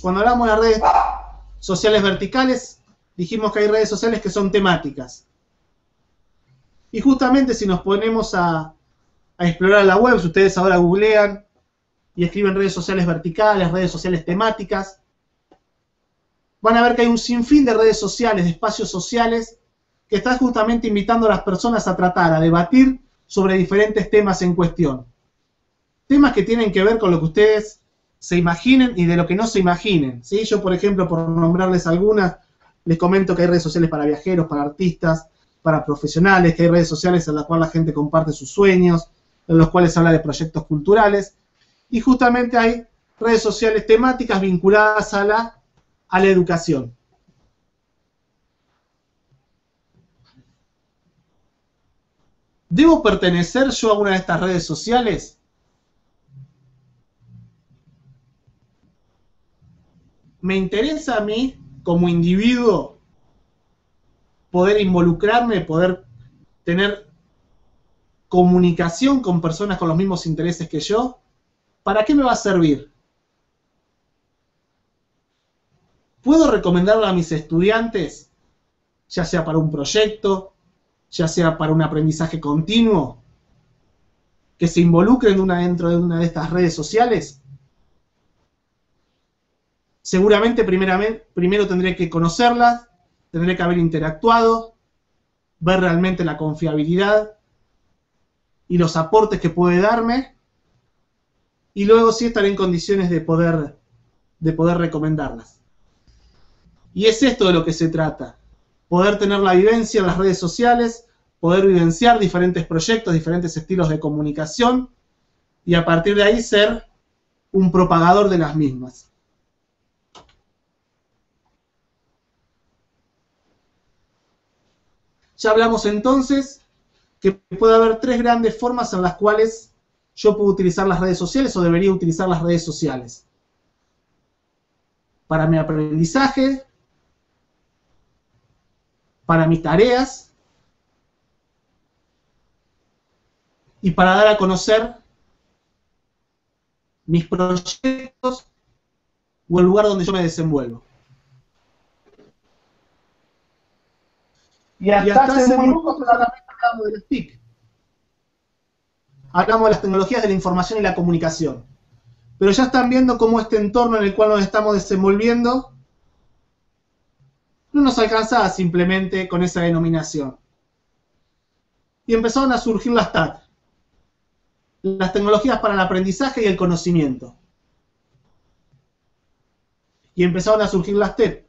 Cuando hablamos de redes sociales verticales, dijimos que hay redes sociales que son temáticas. Y justamente si nos ponemos a explorar la web, si ustedes ahora googlean y escriben redes sociales verticales, redes sociales temáticas, van a ver que hay un sinfín de redes sociales, de espacios sociales, que están justamente invitando a las personas a tratar, a debatir sobre diferentes temas en cuestión. Temas que tienen que ver con lo que ustedes se imaginen y de lo que no se imaginen, ¿sí? Yo, por ejemplo, por nombrarles algunas, les comento que hay redes sociales para viajeros, para artistas, para profesionales, que hay redes sociales en las cuales la gente comparte sus sueños, en los cuales se habla de proyectos culturales, y justamente hay redes sociales temáticas vinculadas a la educación. ¿Debo pertenecer yo a una de estas redes sociales? ¿Me interesa a mí, como individuo, poder involucrarme, poder tener comunicación con personas con los mismos intereses que yo? ¿Para qué me va a servir? ¿Puedo recomendarle a mis estudiantes, ya sea para un proyecto, ya sea para un aprendizaje continuo, que se involucren dentro de una de estas redes sociales? Seguramente primero tendré que conocerlas, tendré que haber interactuado, ver realmente la confiabilidad y los aportes que puede darme, y luego sí estaré en condiciones de poder recomendarlas. Y es esto de lo que se trata, poder tener la vivencia en las redes sociales, poder vivenciar diferentes proyectos, diferentes estilos de comunicación, y a partir de ahí ser un propagador de las mismas. Ya hablamos entonces que puede haber 3 grandes formas en las cuales yo puedo utilizar las redes sociales o debería utilizar las redes sociales. Para mi aprendizaje, para mis tareas y para dar a conocer mis proyectos o el lugar donde yo me desenvuelvo. Y hasta hace muy poco solamente hablamos de las TIC. Hablamos de las tecnologías de la información y la comunicación. Pero ya están viendo cómo este entorno en el cual nos estamos desenvolviendo no nos alcanzaba simplemente con esa denominación. Y empezaron a surgir las TAC. las tecnologías para el aprendizaje y el conocimiento. Y empezaron a surgir las TEP,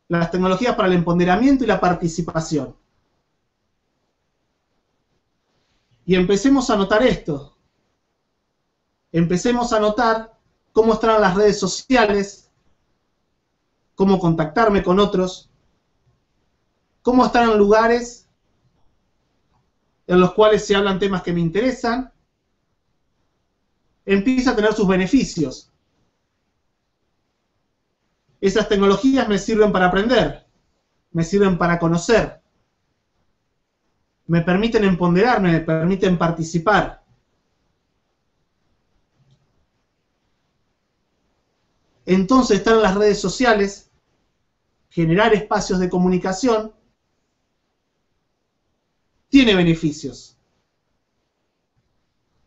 las tecnologías para el empoderamiento y la participación. Y empecemos a notar esto. Empecemos a notar cómo están las redes sociales, cómo contactarme con otros, cómo están en lugares en los cuales se hablan temas que me interesan. Empieza a tener sus beneficios. Esas tecnologías me sirven para aprender, me sirven para conocer, me permiten empoderarme, me permiten participar. Entonces, estar en las redes sociales, generar espacios de comunicación, tiene beneficios.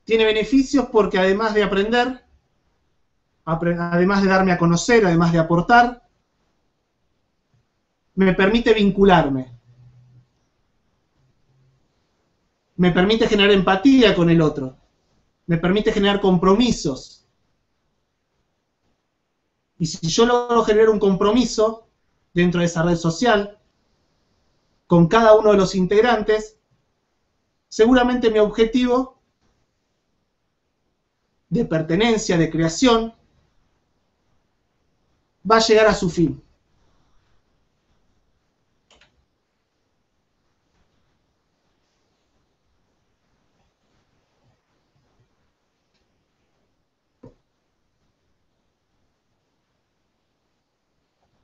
Tiene beneficios porque además de aprender, además de darme a conocer, además de aportar, me permite vincularme. Me permite generar empatía con el otro. Me permite generar compromisos. Y si yo logro generar un compromiso dentro de esa red social, con cada uno de los integrantes, seguramente mi objetivo de pertenencia, de creación, va a llegar a su fin.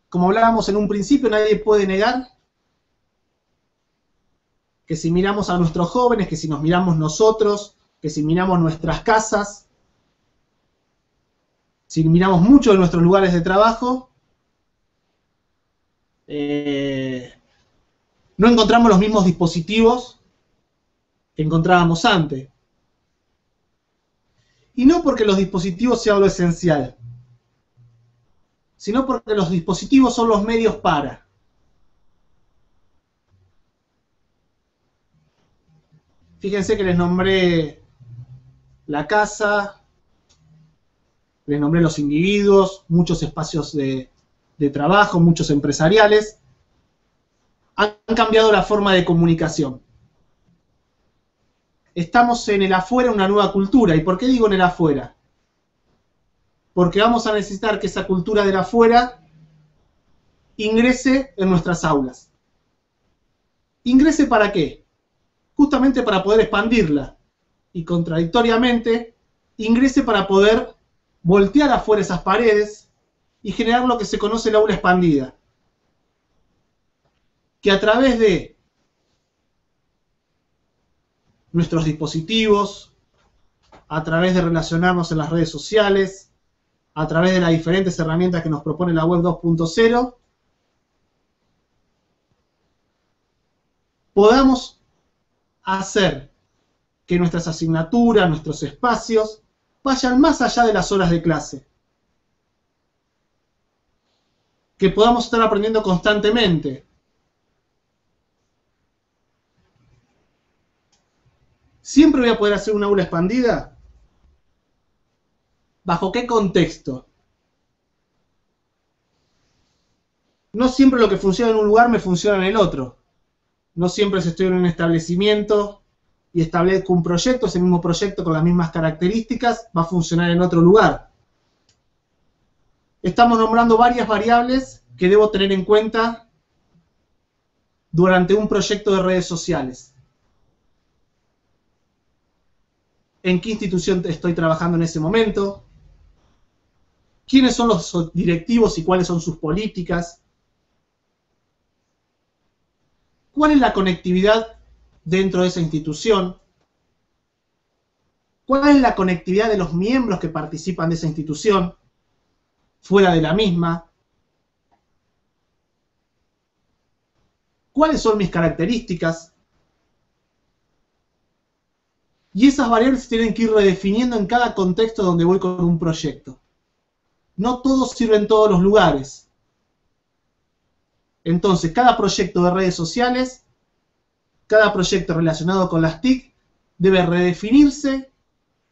Como hablábamos en un principio, nadie puede negar que si miramos a nuestros jóvenes, que si nos miramos nosotros, que si miramos nuestras casas, si miramos mucho de nuestros lugares de trabajo, no encontramos los mismos dispositivos que encontrábamos antes. Y no porque los dispositivos sean lo esencial, sino porque los dispositivos son los medios para. Fíjense que les nombré la casa, les nombré los individuos, muchos espacios de trabajo, muchos empresariales. Han cambiado la forma de comunicación. Estamos en el afuera, una nueva cultura. ¿Y por qué digo en el afuera? Porque vamos a necesitar que esa cultura del afuera ingrese en nuestras aulas. ¿Ingrese para qué? Justamente para poder expandirla. Y contradictoriamente, ingrese para poder voltear afuera esas paredes y generar lo que se conoce el aula expandida. Que a través de nuestros dispositivos, a través de relacionarnos en las redes sociales, a través de las diferentes herramientas que nos propone la web 2.0, podamos hacer que nuestras asignaturas, nuestros espacios, vayan más allá de las horas de clase. Que podamos estar aprendiendo constantemente. ¿Siempre voy a poder hacer una aula expandida? ¿Bajo qué contexto? No siempre lo que funciona en un lugar me funciona en el otro. No siempre si estoy en un establecimiento y establezco un proyecto, ese mismo proyecto con las mismas características va a funcionar en otro lugar. Estamos nombrando varias variables que debo tener en cuenta durante un proyecto de redes sociales. ¿En qué institución estoy trabajando en ese momento? ¿Quiénes son los directivos y cuáles son sus políticas? ¿Cuál es la conectividad dentro de esa institución? ¿Cuál es la conectividad de los miembros que participan de esa institución fuera de la misma? ¿Cuáles son mis características? Y esas variables se tienen que ir redefiniendo en cada contexto donde voy con un proyecto. No todos sirven en todos los lugares. Entonces, cada proyecto de redes sociales, cada proyecto relacionado con las TIC, debe redefinirse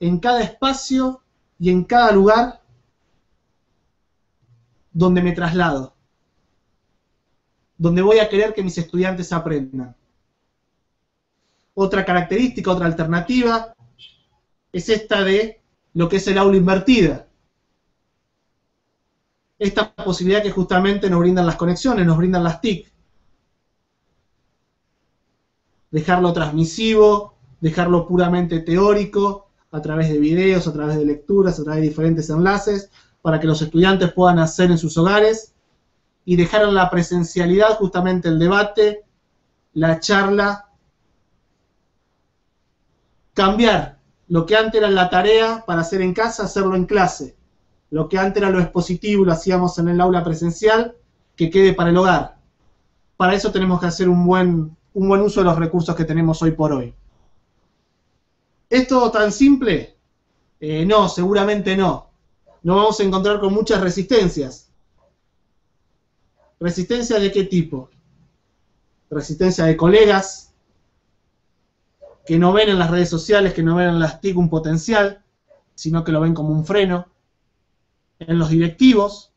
en cada espacio y en cada lugar donde me traslado, donde voy a querer que mis estudiantes aprendan. Otra característica, otra alternativa, es esta de lo que es el aula invertida. Esta posibilidad que justamente nos brindan las conexiones, nos brindan las TIC. Dejarlo transmisivo, dejarlo puramente teórico, a través de videos, a través de lecturas, a través de diferentes enlaces, para que los estudiantes puedan hacer en sus hogares, y dejar en la presencialidad justamente el debate, la charla, cambiar lo que antes era la tarea para hacer en casa, hacerlo en clase. Lo que antes era lo expositivo, lo hacíamos en el aula presencial, que quede para el hogar. Para eso tenemos que hacer un buen uso de los recursos que tenemos hoy por hoy. ¿Es todo tan simple? No, seguramente no. Nos vamos a encontrar con muchas resistencias. ¿Resistencias de qué tipo? Resistencia de colegas que no ven en las redes sociales, que no ven en las TIC un potencial, sino que lo ven como un freno. En los directivos,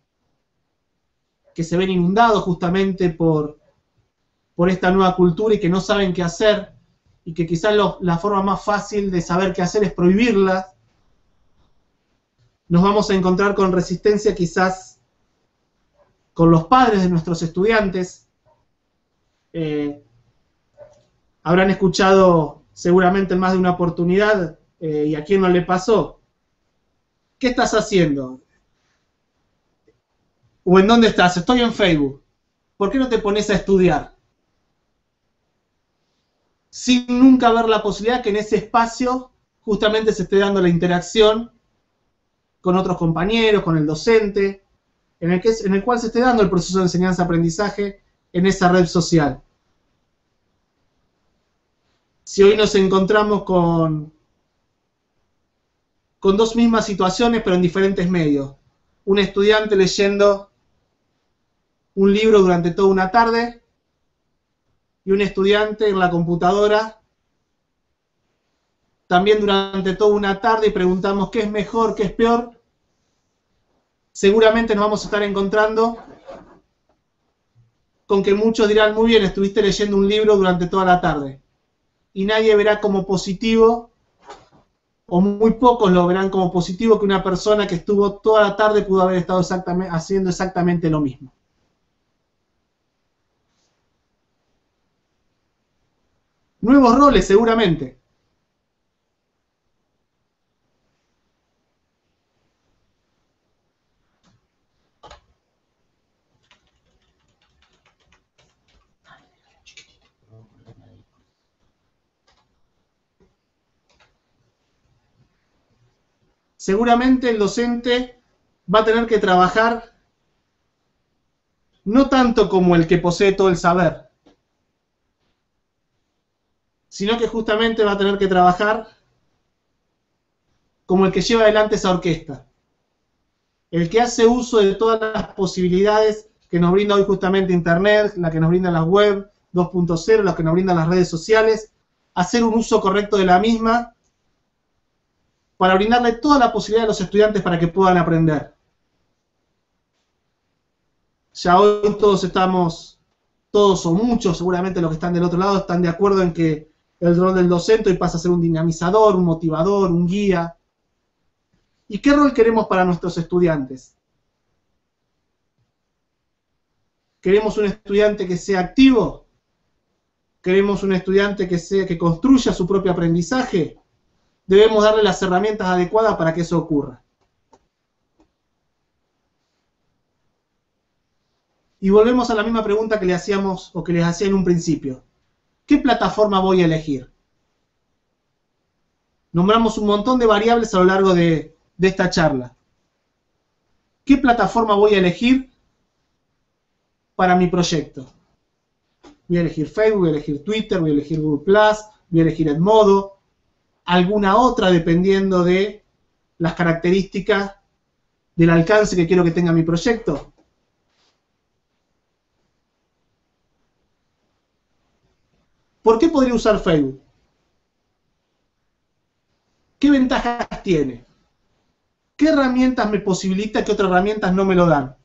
que se ven inundados justamente por esta nueva cultura y que no saben qué hacer, y que quizás la forma más fácil de saber qué hacer es prohibirla. Nos vamos a encontrar con resistencia quizás con los padres de nuestros estudiantes. Habrán escuchado seguramente en más de una oportunidad, y a quién no le pasó. ¿Qué estás haciendo? ¿O en dónde estás? Estoy en Facebook. ¿Por qué no te pones a estudiar? Sin nunca ver la posibilidad que en ese espacio justamente se esté dando la interacción con otros compañeros, con el docente, en el cual se esté dando el proceso de enseñanza-aprendizaje en esa red social. Si hoy nos encontramos con dos mismas situaciones, pero en diferentes medios. Un estudiante leyendo un libro durante toda una tarde y un estudiante en la computadora también durante toda una tarde, y preguntamos qué es mejor, qué es peor. Seguramente nos vamos a estar encontrando con que muchos dirán, muy bien, estuviste leyendo un libro durante toda la tarde. Y nadie verá como positivo, o muy pocos lo verán como positivo, que una persona que estuvo toda la tarde pudo haber estado haciendo exactamente lo mismo. Nuevos roles, seguramente. Seguramente el docente va a tener que trabajar no tanto como el que posee todo el saber, sino que justamente va a tener que trabajar como el que lleva adelante esa orquesta, el que hace uso de todas las posibilidades que nos brinda hoy justamente Internet, la que nos brinda la web 2.0, la que nos brindan las redes sociales, hacer un uso correcto de la misma para brindarle toda la posibilidad a los estudiantes para que puedan aprender. Ya hoy todos o muchos, seguramente los que están del otro lado, están de acuerdo en que el rol del docente hoy pasa a ser un dinamizador, un motivador, un guía. ¿Y qué rol queremos para nuestros estudiantes? ¿Queremos un estudiante que sea activo? ¿Queremos un estudiante que construya su propio aprendizaje? Debemos darle las herramientas adecuadas para que eso ocurra. Y volvemos a la misma pregunta que le hacíamos o que les hacía en un principio. ¿Qué plataforma voy a elegir? Nombramos un montón de variables a lo largo de esta charla. ¿Qué plataforma voy a elegir para mi proyecto? Voy a elegir Facebook, voy a elegir Twitter, voy a elegir Google+, voy a elegir Edmodo, alguna otra dependiendo de las características del alcance que quiero que tenga mi proyecto. ¿Por qué podría usar Facebook? ¿Qué ventajas tiene? ¿Qué herramientas me posibilita que otras herramientas no me lo dan?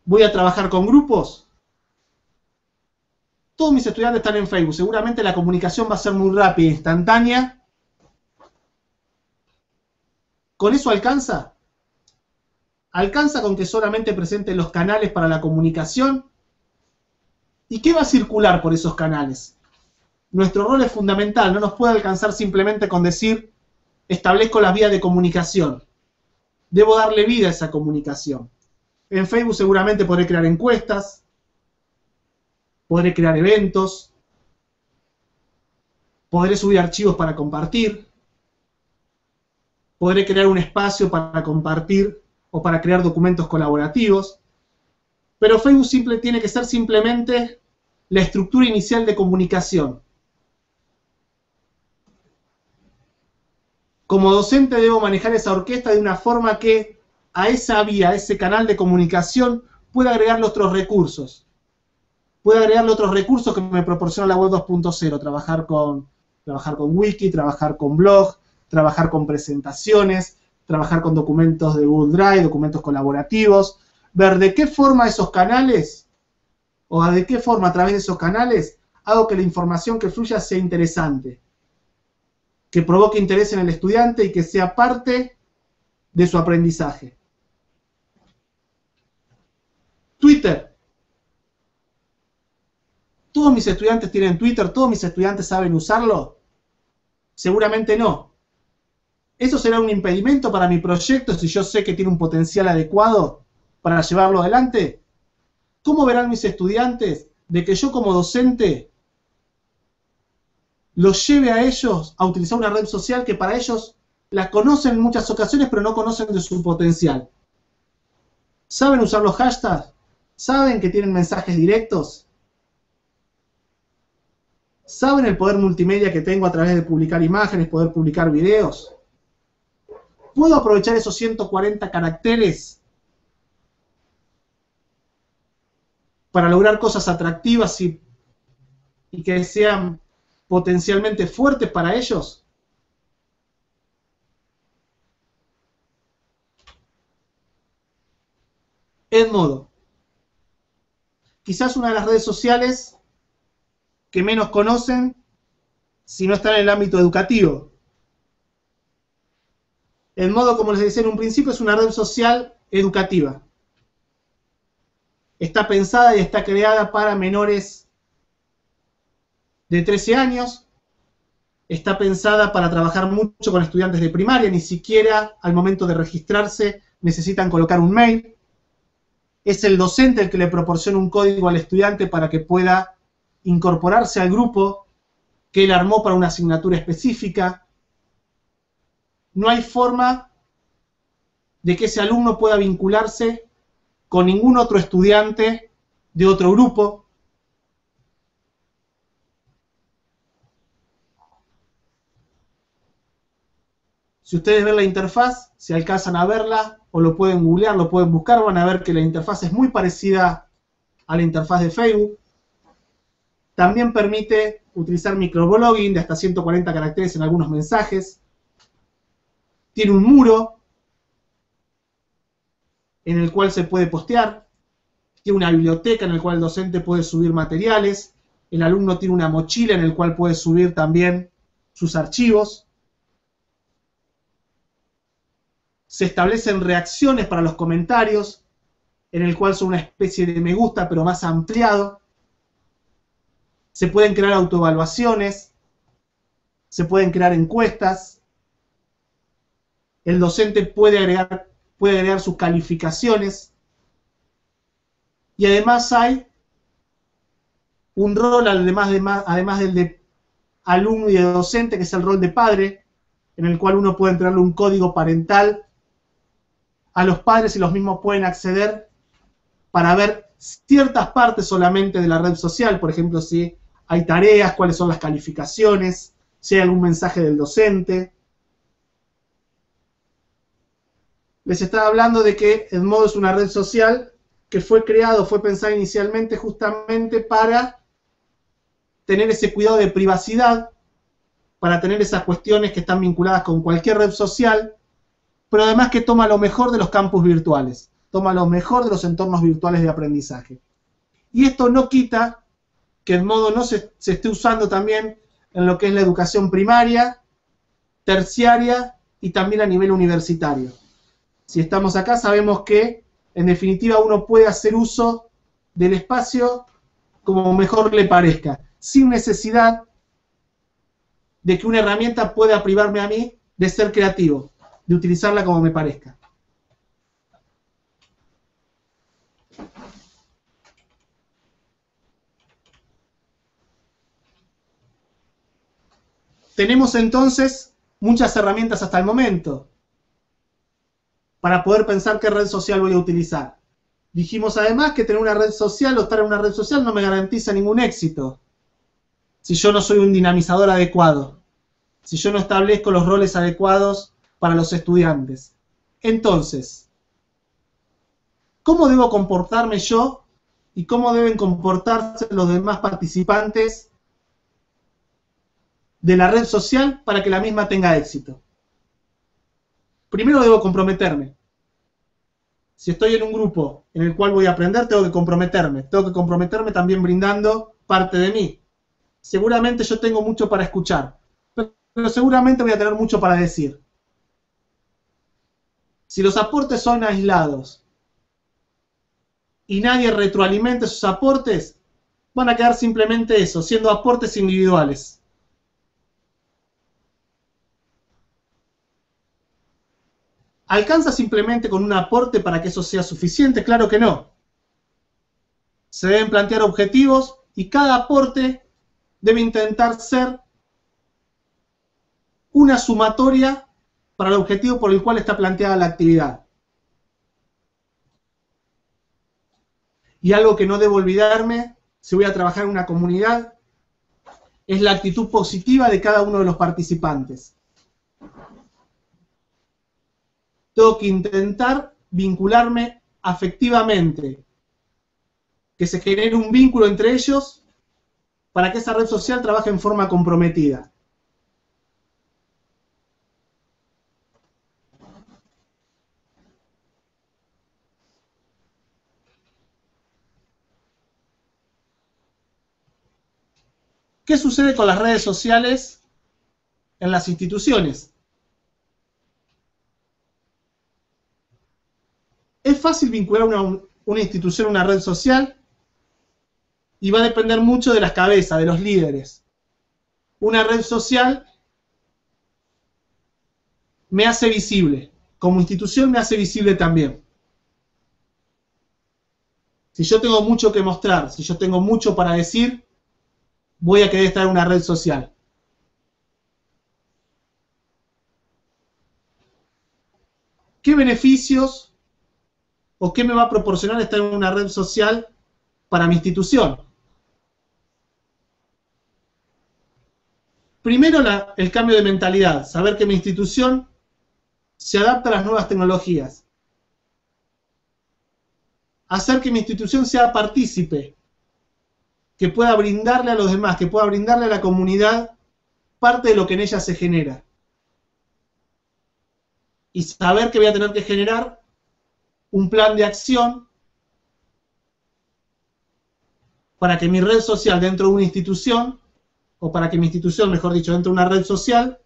¿Voy a trabajar con grupos? Todos mis estudiantes están en Facebook. Seguramente la comunicación va a ser muy rápida e instantánea. ¿Con eso alcanza? ¿Alcanza con que solamente presente los canales para la comunicación? ¿Y qué va a circular por esos canales? Nuestro rol es fundamental. No nos puede alcanzar simplemente con decir, establezco las vías de comunicación. Debo darle vida a esa comunicación. En Facebook seguramente podré crear encuestas, podré crear eventos, podré subir archivos para compartir, podré crear un espacio para compartir o para crear documentos colaborativos, pero Facebook tiene que ser simplemente la estructura inicial de comunicación. Como docente debo manejar esa orquesta de una forma que a esa vía, a ese canal de comunicación, pueda agregarle otros recursos. Puede agregarle otros recursos que me proporciona la web 2.0, trabajar con wiki, trabajar con blog, trabajar con presentaciones, trabajar con documentos de Google Drive, documentos colaborativos, ver de qué forma esos canales, o de qué forma a través de esos canales, hago que la información que fluya sea interesante, que provoque interés en el estudiante y que sea parte de su aprendizaje. Twitter. ¿Todos mis estudiantes tienen Twitter? ¿Todos mis estudiantes saben usarlo? Seguramente no. ¿Eso será un impedimento para mi proyecto si yo sé que tiene un potencial adecuado para llevarlo adelante? ¿Cómo verán mis estudiantes de que yo como docente los lleve a ellos a utilizar una red social que para ellos la conocen en muchas ocasiones pero no conocen de su potencial? ¿Saben usar los hashtags? ¿Saben que tienen mensajes directos? ¿Saben el poder multimedia que tengo a través de publicar imágenes, poder publicar videos? ¿Puedo aprovechar esos 140 caracteres para lograr cosas atractivas y que sean potencialmente fuertes para ellos? Edmodo. Quizás una de las redes sociales que menos conocen si no están en el ámbito educativo. Edmodo, como les decía en un principio, es una red social educativa. Está pensada y está creada para menores de 13 años. Está pensada para trabajar mucho con estudiantes de primaria. Ni siquiera al momento de registrarse necesitan colocar un mail. Es el docente el que le proporciona un código al estudiante para que pueda incorporarse al grupo que él armó para una asignatura específica. No hay forma de que ese alumno pueda vincularse con ningún otro estudiante de otro grupo. Si ustedes ven la interfaz, si alcanzan a verla, o lo pueden googlear, lo pueden buscar, van a ver que la interfaz es muy parecida a la interfaz de Facebook. También permite utilizar microblogging de hasta 140 caracteres en algunos mensajes. Tiene un muro en el cual se puede postear. Tiene una biblioteca en la cual el docente puede subir materiales. El alumno tiene una mochila en la cual puede subir también sus archivos. Se establecen reacciones para los comentarios, en el cual son una especie de me gusta, pero más ampliado. Se pueden crear autoevaluaciones, se pueden crear encuestas. El docente puede agregar sus calificaciones. Y además hay un rol, además del de alumno y de docente, que es el rol de padre, en el cual uno puede entregarle un código parental a los padres y los mismos pueden acceder para ver ciertas partes solamente de la red social. Por ejemplo, si hay tareas, cuáles son las calificaciones, si hay algún mensaje del docente. Les estaba hablando de que Edmodo es una red social que fue pensada inicialmente justamente para tener ese cuidado de privacidad para tener esas cuestiones que están vinculadas con cualquier red social, pero además que toma lo mejor de los campus virtuales, toma lo mejor de los entornos virtuales de aprendizaje. Y esto no quita que el modo no se esté usando también en lo que es la educación primaria, terciaria y también a nivel universitario. Si estamos acá sabemos que en definitiva uno puede hacer uso del espacio como mejor le parezca, sin necesidad de que una herramienta pueda privarme a mí de ser creativo, de utilizarla como me parezca. Tenemos entonces muchas herramientas hasta el momento para poder pensar qué red social voy a utilizar. Dijimos además que tener una red social o estar en una red social no me garantiza ningún éxito si yo no soy un dinamizador adecuado, si yo no establezco los roles adecuados para los estudiantes. Entonces, ¿cómo debo comportarme yo y cómo deben comportarse los demás participantes de la red social para que la misma tenga éxito? Primero debo comprometerme. Si estoy en un grupo en el cual voy a aprender, tengo que comprometerme. Tengo que comprometerme también brindando parte de mí. Seguramente yo tengo mucho para escuchar, pero seguramente voy a tener mucho para decir. Si los aportes son aislados y nadie retroalimente esos aportes, van a quedar simplemente eso, siendo aportes individuales. ¿Alcanza simplemente con un aporte para que eso sea suficiente? Claro que no. Se deben plantear objetivos y cada aporte debe intentar ser una sumatoria para el objetivo por el cual está planteada la actividad. Y algo que no debo olvidarme, si voy a trabajar en una comunidad, es la actitud positiva de cada uno de los participantes. Tengo que intentar vincularme afectivamente, que se genere un vínculo entre ellos para que esa red social trabaje en forma comprometida. ¿Qué sucede con las redes sociales en las instituciones? Es fácil vincular una institución a una red social y va a depender mucho de las cabezas, de los líderes. Una red social me hace visible, como institución me hace visible también. Si yo tengo mucho que mostrar, si yo tengo mucho para decir, voy a querer estar en una red social. ¿Qué beneficios o qué me va a proporcionar estar en una red social para mi institución? Primero, el cambio de mentalidad, saber que mi institución se adapta a las nuevas tecnologías. Hacer que mi institución sea partícipe, que pueda brindarle a los demás, que pueda brindarle a la comunidad parte de lo que en ella se genera. Y saber que voy a tener que generar un plan de acción para que mi red social dentro de una institución, o para que mi institución, mejor dicho, dentro de una red social,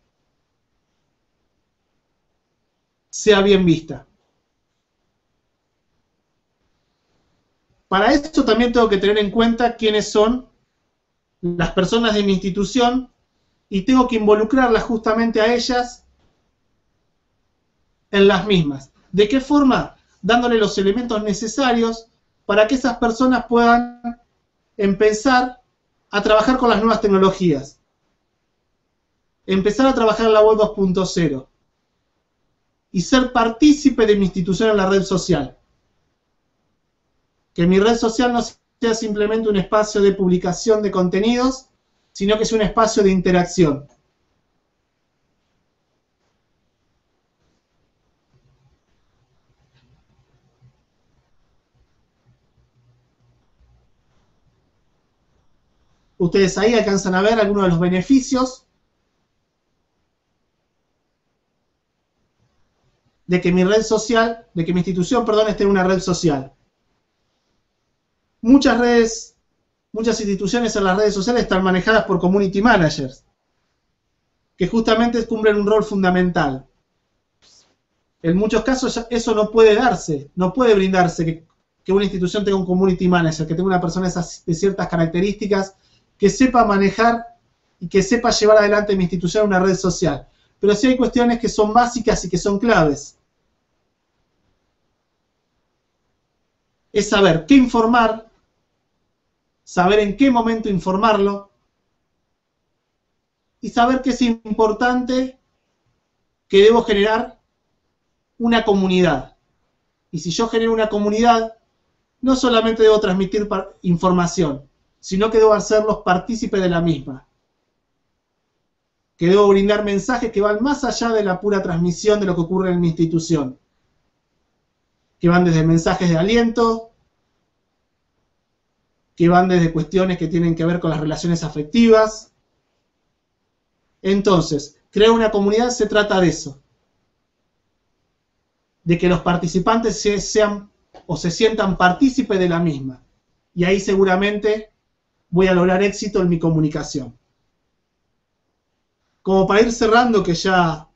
sea bien vista. Para esto también tengo que tener en cuenta quiénes son las personas de mi institución y tengo que involucrarlas justamente a ellas en las mismas. ¿De qué forma? Dándole los elementos necesarios para que esas personas puedan empezar a trabajar con las nuevas tecnologías. Empezar a trabajar en la web 2.0 y ser partícipe de mi institución en la red social. Que mi red social no sea simplemente un espacio de publicación de contenidos, sino que sea un espacio de interacción. Ustedes ahí alcanzan a ver algunos de los beneficios de que mi institución, perdón, esté en una red social. Muchas instituciones en las redes sociales están manejadas por community managers, que justamente cumplen un rol fundamental. En muchos casos eso no puede darse, no puede brindarse que una institución tenga un community manager, que tenga una persona de ciertas características, que sepa manejar y que sepa llevar adelante mi institución en una red social. Pero sí hay cuestiones que son básicas y que son claves. Es saber qué informar, saber en qué momento informarlo, y saber que es importante que debo generar una comunidad. Y si yo genero una comunidad, no solamente debo transmitir información, sino que debo hacerlos partícipes de la misma. Que debo brindar mensajes que van más allá de la pura transmisión de lo que ocurre en mi institución. Que van desde mensajes de aliento, que van desde cuestiones que tienen que ver con las relaciones afectivas. Entonces, crear una comunidad se trata de eso. De que los participantes sean o se sientan partícipes de la misma. Y ahí seguramente voy a lograr éxito en mi comunicación. Como para ir cerrando, que ya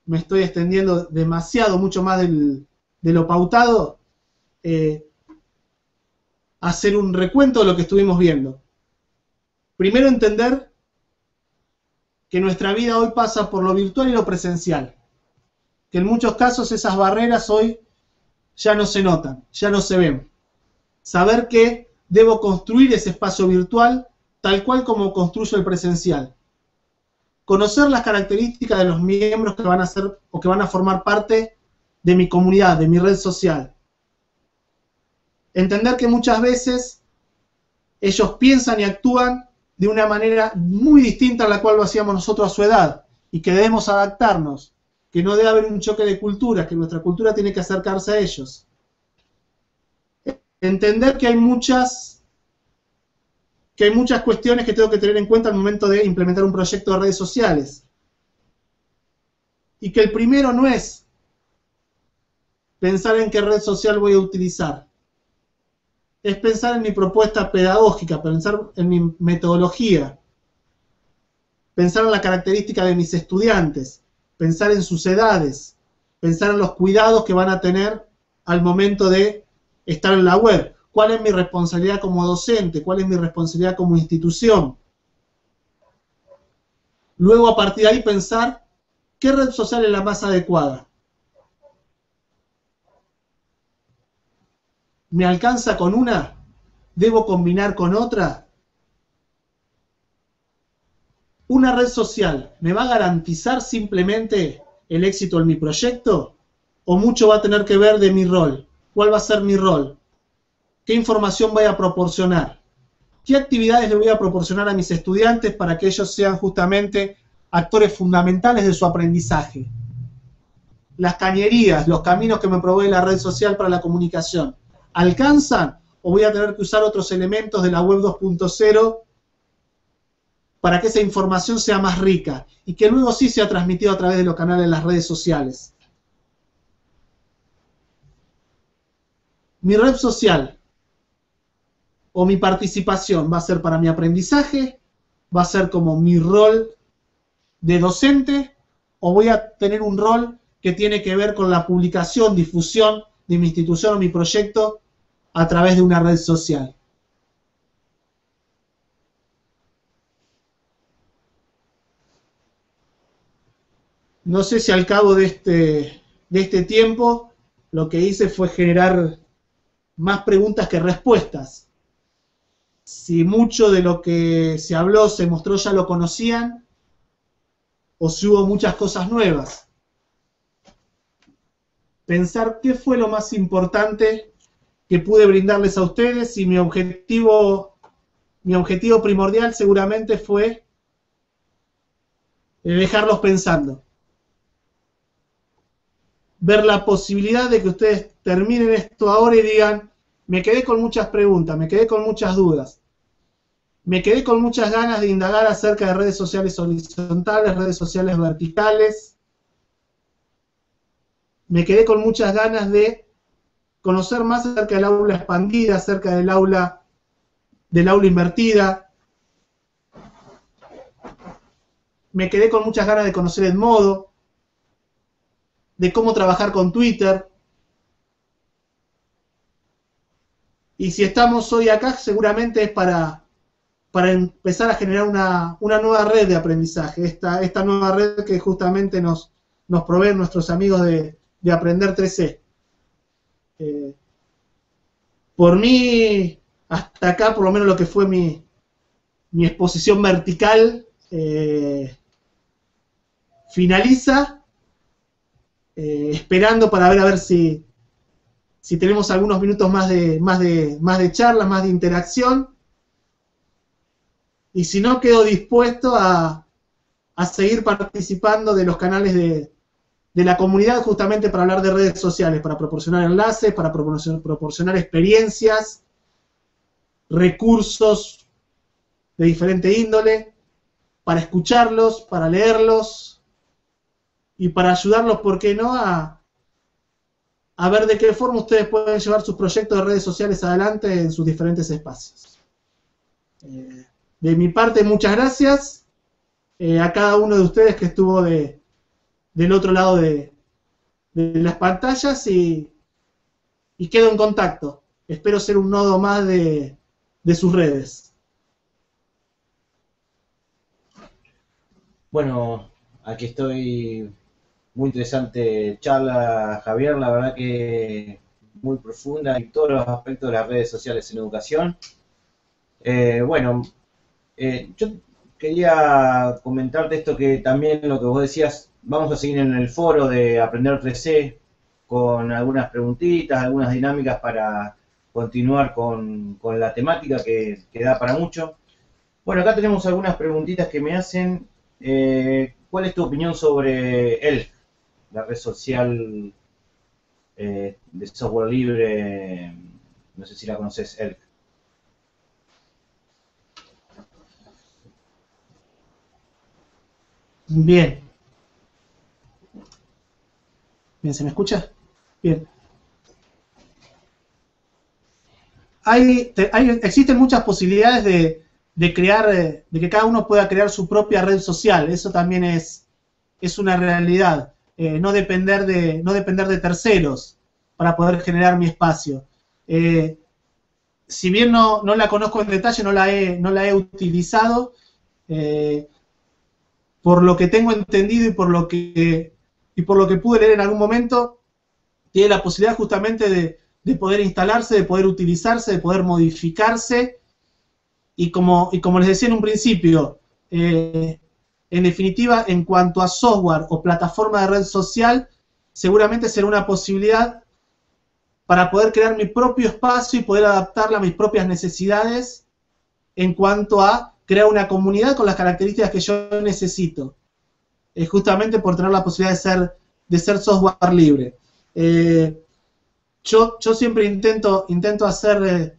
me estoy extendiendo demasiado, mucho más de lo pautado, hacer un recuento de lo que estuvimos viendo. Primero, entender que nuestra vida hoy pasa por lo virtual y lo presencial. Que en muchos casos esas barreras hoy ya no se notan, ya no se ven. Saber que debo construir ese espacio virtual tal cual como construyo el presencial. Conocer las características de los miembros que van a ser o que van a formar parte de mi comunidad, de mi red social. Entender que muchas veces ellos piensan y actúan de una manera muy distinta a la cual lo hacíamos nosotros a su edad y que debemos adaptarnos. Que no debe haber un choque de culturas, que nuestra cultura tiene que acercarse a ellos. Entender que hay muchas cuestiones que tengo que tener en cuenta al momento de implementar un proyecto de redes sociales. Y que el primero no es pensar en qué red social voy a utilizar. Es pensar en mi propuesta pedagógica, pensar en mi metodología, pensar en la característica de mis estudiantes, pensar en sus edades, pensar en los cuidados que van a tener al momento de estar en la web. ¿Cuál es mi responsabilidad como docente? ¿Cuál es mi responsabilidad como institución? Luego, a partir de ahí, pensar qué red social es la más adecuada. ¿Me alcanza con una? ¿Debo combinar con otra? ¿Una red social me va a garantizar simplemente el éxito en mi proyecto? ¿O mucho va a tener que ver de mi rol? ¿Cuál va a ser mi rol? ¿Qué información voy a proporcionar? ¿Qué actividades le voy a proporcionar a mis estudiantes para que ellos sean justamente actores fundamentales de su aprendizaje? Las cañerías, los caminos que me provee la red social para la comunicación, ¿alcanzan? ¿O voy a tener que usar otros elementos de la web 2.0 para que esa información sea más rica y que luego sí sea transmitido a través de los canales de las redes sociales? Mi red social o mi participación va a ser para mi aprendizaje, va a ser como mi rol de docente, o voy a tener un rol que tiene que ver con la publicación, difusión de mi institución o mi proyecto a través de una red social. No sé si al cabo de este tiempo lo que hice fue generar más preguntas que respuestas. Si mucho de lo que se habló, se mostró, ya lo conocían, o si hubo muchas cosas nuevas. Pensar qué fue lo más importante que pude brindarles a ustedes, y mi objetivo primordial seguramente fue dejarlos pensando. Ver la posibilidad de que ustedes terminen esto ahora y digan, me quedé con muchas preguntas, me quedé con muchas dudas. Me quedé con muchas ganas de indagar acerca de redes sociales horizontales, redes sociales verticales. Me quedé con muchas ganas de conocer más acerca del aula expandida, acerca del aula invertida. Me quedé con muchas ganas de conocer Edmodo, de cómo trabajar con Twitter. Y si estamos hoy acá, seguramente es para empezar a generar una nueva red de aprendizaje. Esta nueva red que justamente nos proveen nuestros amigos de Aprender 3C. Por mí, hasta acá, por lo menos lo que fue mi exposición vertical, finaliza, esperando para ver si tenemos algunos minutos más de charla, más de interacción. Y si no, quedo dispuesto a seguir participando de los canales de la comunidad, justamente para hablar de redes sociales, para proporcionar enlaces, para proporcionar experiencias, recursos de diferente índole, para escucharlos, para leerlos y para ayudarlos, ¿por qué no?, a ver de qué forma ustedes pueden llevar sus proyectos de redes sociales adelante en sus diferentes espacios. De mi parte, muchas gracias a cada uno de ustedes que estuvo del otro lado de las pantallas y quedo en contacto. Espero ser un nodo más de sus redes. Bueno, aquí estoy. Muy interesante charla, Javier, la verdad que muy profunda en todos los aspectos de las redes sociales en educación. Yo quería comentarte esto, que también lo que vos decías, vamos a seguir en el foro de Aprender 3C con algunas preguntitas, algunas dinámicas para continuar con la temática que da para mucho. Bueno, acá tenemos algunas preguntitas que me hacen. ¿Cuál es tu opinión sobre ELF, la red social de software libre? No sé si la conoces, ELF. Bien. Bien, ¿se me escucha? Bien. Existen muchas posibilidades de crear, de que cada uno pueda crear su propia red social. Eso también es una realidad. No depender de terceros para poder generar mi espacio. Si bien no la conozco en detalle, no la he utilizado, por lo que tengo entendido y por lo que pude leer en algún momento, tiene la posibilidad justamente de poder instalarse, de poder utilizarse, de poder modificarse, y como les decía en un principio, en definitiva, en cuanto a software o plataforma de red social, seguramente será una posibilidad para poder crear mi propio espacio y poder adaptarla a mis propias necesidades en cuanto a crear una comunidad con las características que yo necesito, justamente por tener la posibilidad de ser software libre. Yo siempre intento hacer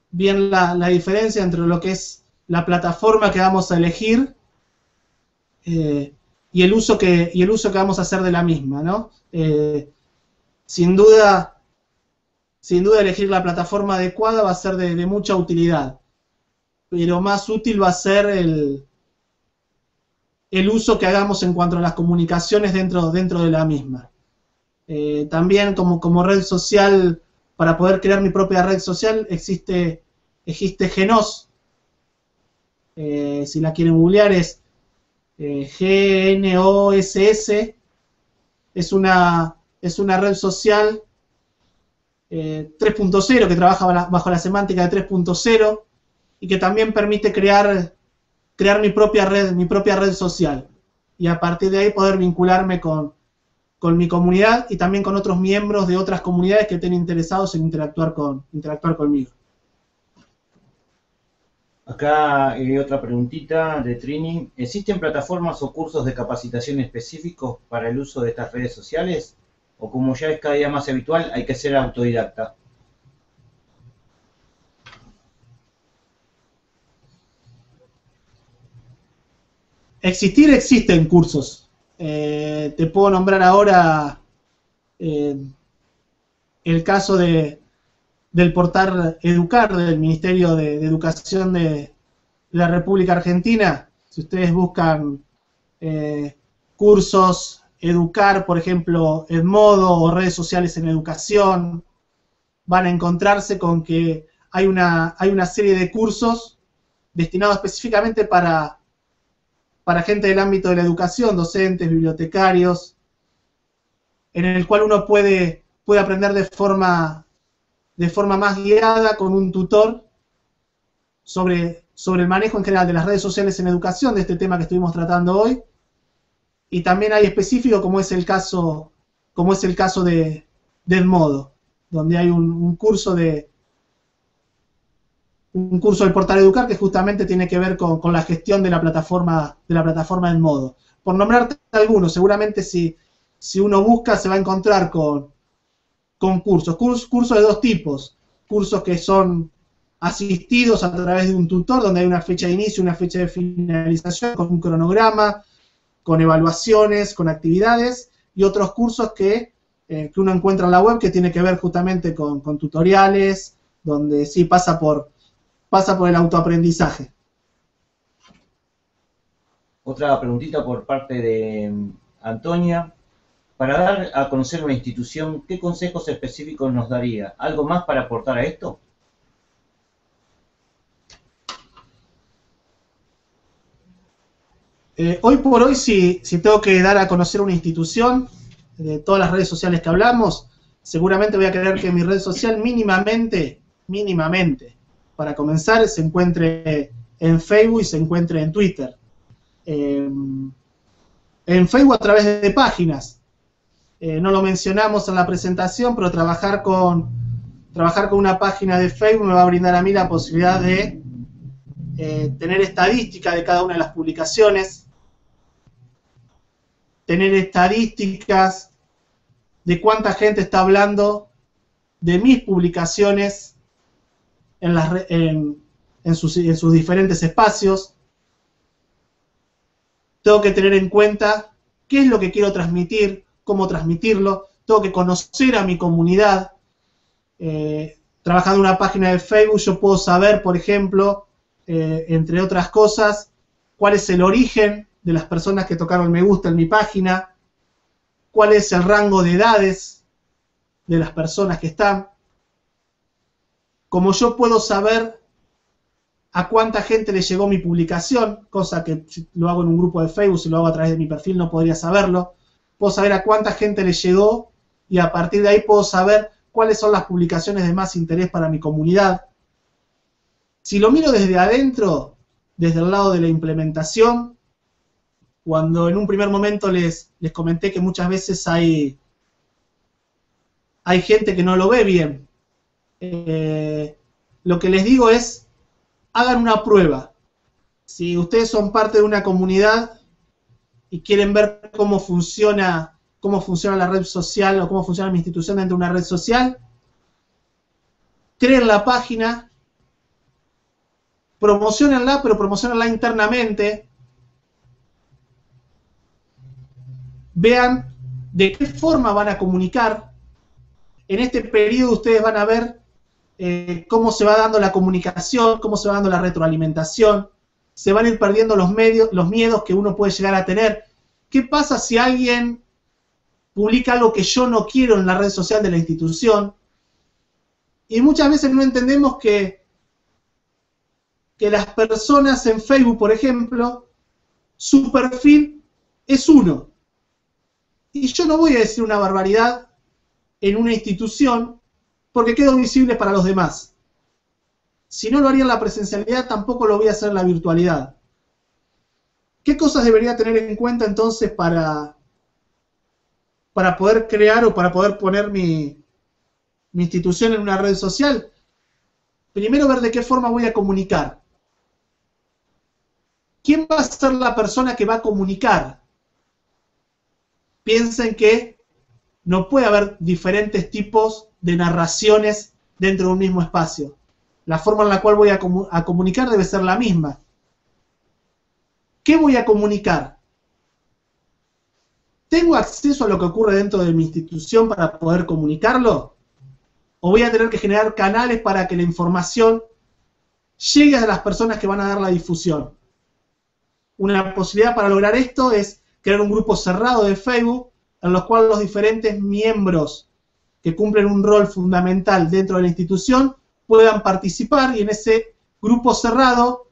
bien la diferencia entre lo que es la plataforma que vamos a elegir y el uso que vamos a hacer de la misma, ¿no? Sin duda elegir la plataforma adecuada va a ser de mucha utilidad, pero más útil va a ser el uso que hagamos en cuanto a las comunicaciones dentro de la misma. También como red social, para poder crear mi propia red social, existe Gnoss. Si la quieren googlear, es GNOSS. Es una red social 3.0 que trabaja bajo la semántica de 3.0 y que también permite crear mi propia red social, y a partir de ahí poder vincularme con mi comunidad y también con otros miembros de otras comunidades que estén interesados en interactuar conmigo. Acá hay otra preguntita de Trini. ¿Existen plataformas o cursos de capacitación específicos para el uso de estas redes sociales? ¿O como ya es cada día más habitual, hay que ser autodidacta? Existir existen cursos. Te puedo nombrar ahora el caso del portal Educar del Ministerio de Educación de la República Argentina. Si ustedes buscan cursos Educar, por ejemplo, Edmodo o redes sociales en educación, van a encontrarse con que hay una serie de cursos destinados específicamente para gente del ámbito de la educación, docentes, bibliotecarios, en el cual uno puede aprender de forma más guiada con un tutor sobre el manejo en general de las redes sociales en educación, de este tema que estuvimos tratando hoy. Y también hay específico, como es el caso de Edmodo, donde hay un curso del portal Educar que justamente tiene que ver con la gestión de la plataforma Edmodo. Por nombrarte algunos, seguramente si uno busca se va a encontrar con cursos de dos tipos, cursos que son asistidos a través de un tutor, donde hay una fecha de inicio, una fecha de finalización, con un cronograma, con evaluaciones, con actividades, y otros cursos que uno encuentra en la web que tiene que ver justamente con tutoriales, donde sí pasa por el autoaprendizaje. Otra preguntita por parte de Antonia. Para dar a conocer una institución, ¿qué consejos específicos nos daría? ¿Algo más para aportar a esto? Hoy por hoy, si tengo que dar a conocer una institución, de todas las redes sociales que hablamos, seguramente voy a querer que mi red social mínimamente, para comenzar, se encuentre en Facebook y se encuentre en Twitter. En Facebook a través de páginas. No lo mencionamos en la presentación, pero trabajar con una página de Facebook me va a brindar a mí la posibilidad de tener estadística de cada una de las publicaciones, tener estadísticas de cuánta gente está hablando de mis publicaciones en sus diferentes espacios. Tengo que tener en cuenta qué es lo que quiero transmitir, cómo transmitirlo. Tengo que conocer a mi comunidad. Trabajando en una página de Facebook, yo puedo saber, por ejemplo, entre otras cosas, cuál es el origen de las personas que tocaron me gusta en mi página, cuál es el rango de edades de las personas que están. Como yo puedo saber a cuánta gente le llegó mi publicación, cosa que si lo hago en un grupo de Facebook, si lo hago a través de mi perfil no podría saberlo. Puedo saber a cuánta gente le llegó y a partir de ahí puedo saber cuáles son las publicaciones de más interés para mi comunidad. Si lo miro desde adentro, desde el lado de la implementación, cuando en un primer momento les comenté que muchas veces hay gente que no lo ve bien, lo que les digo es, hagan una prueba. Si ustedes son parte de una comunidad y quieren ver cómo funciona la red social o cómo funciona mi institución dentro de una red social, creen la página, promocionenla, pero promocionenla internamente, vean de qué forma van a comunicar. En este periodo ustedes van a ver cómo se va dando la comunicación, cómo se va dando la retroalimentación, se van a ir perdiendo los miedos que uno puede llegar a tener. ¿Qué pasa si alguien publica algo que yo no quiero en la red social de la institución? Y muchas veces no entendemos que las personas en Facebook, por ejemplo, su perfil es uno. Y yo no voy a decir una barbaridad en una institución porque quedo visible para los demás. Si no lo haría en la presencialidad, tampoco lo voy a hacer en la virtualidad. ¿Qué cosas debería tener en cuenta entonces para poder crear o para poder poner mi institución en una red social? Primero, ver de qué forma voy a comunicar. ¿Quién va a ser la persona que va a comunicar? Piensen que no puede haber diferentes tipos de narraciones dentro de un mismo espacio. La forma en la cual voy a comunicar debe ser la misma. ¿Qué voy a comunicar? ¿Tengo acceso a lo que ocurre dentro de mi institución para poder comunicarlo? ¿O voy a tener que generar canales para que la información llegue a las personas que van a dar la difusión? Una posibilidad para lograr esto es crear un grupo cerrado de Facebook en los cuales los diferentes miembros que cumplen un rol fundamental dentro de la institución puedan participar y en ese grupo cerrado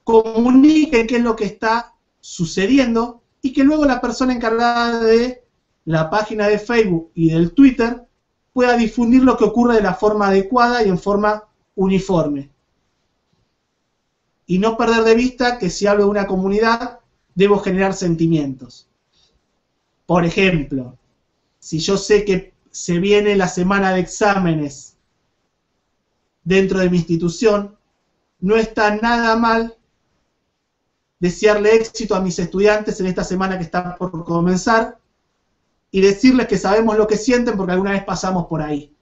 comuniquen qué es lo que está sucediendo y que luego la persona encargada de la página de Facebook y del Twitter pueda difundir lo que ocurre de la forma adecuada y en forma uniforme. Y no perder de vista que si hablo de una comunidad, debo generar sentimientos. Por ejemplo, si yo sé que se viene la semana de exámenes dentro de mi institución, no está nada mal desearle éxito a mis estudiantes en esta semana que está por comenzar y decirles que sabemos lo que sienten porque alguna vez pasamos por ahí.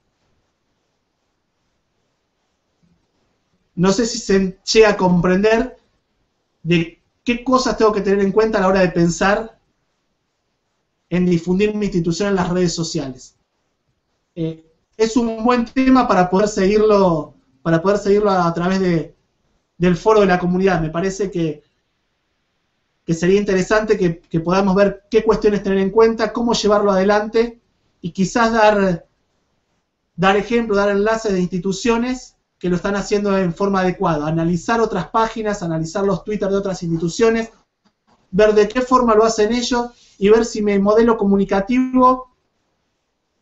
No sé si se llega a comprender de qué cosas tengo que tener en cuenta a la hora de pensar en difundir mi institución en las redes sociales. Es un buen tema para poder seguirlo a través del foro de la comunidad. Me parece que sería interesante que podamos ver qué cuestiones tener en cuenta, cómo llevarlo adelante y quizás dar ejemplo, dar enlaces de instituciones que lo están haciendo en forma adecuada, analizar otras páginas, analizar los Twitter de otras instituciones, ver de qué forma lo hacen ellos y ver si mi modelo comunicativo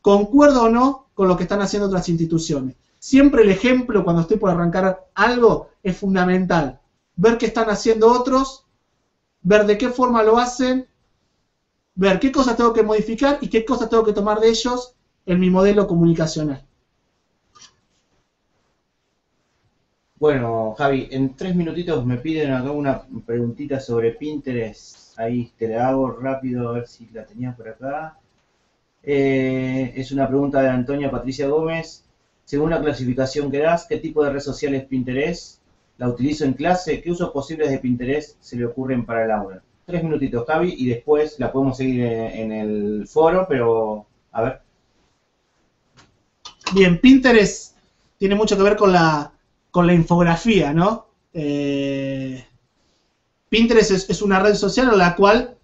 concuerda o no con lo que están haciendo otras instituciones. Siempre el ejemplo, cuando estoy por arrancar algo, es fundamental. Ver qué están haciendo otros, ver de qué forma lo hacen, ver qué cosas tengo que modificar y qué cosas tengo que tomar de ellos en mi modelo comunicacional. Bueno, Javi, en 3 minutitos me piden acá una preguntita sobre Pinterest. Ahí te la hago rápido a ver si la tenía por acá. Es una pregunta de Antonia Patricia Gómez. Según la clasificación que das, ¿qué tipo de red social es Pinterest? ¿La utilizo en clase? ¿Qué usos posibles de Pinterest se le ocurren para el aula? 3 minutitos, Javi, y después la podemos seguir en el foro, pero a ver. Bien, Pinterest tiene mucho que ver con la infografía, ¿no? Pinterest es una red social en la cual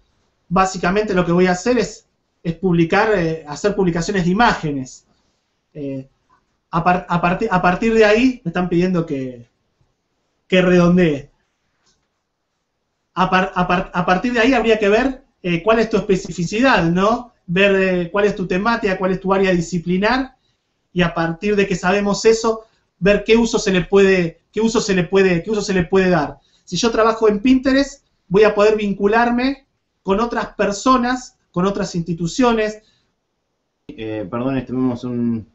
básicamente lo que voy a hacer es publicar, hacer publicaciones de imágenes. A partir de ahí me están pidiendo que redondee. A partir de ahí habría que ver cuál es tu especificidad, ¿no? Ver cuál es tu temática, cuál es tu área disciplinar y a partir de que sabemos eso, ver qué uso se le puede dar. Si yo trabajo en Pinterest, voy a poder vincularme con otras personas, con otras instituciones. Perdón, tuvimos un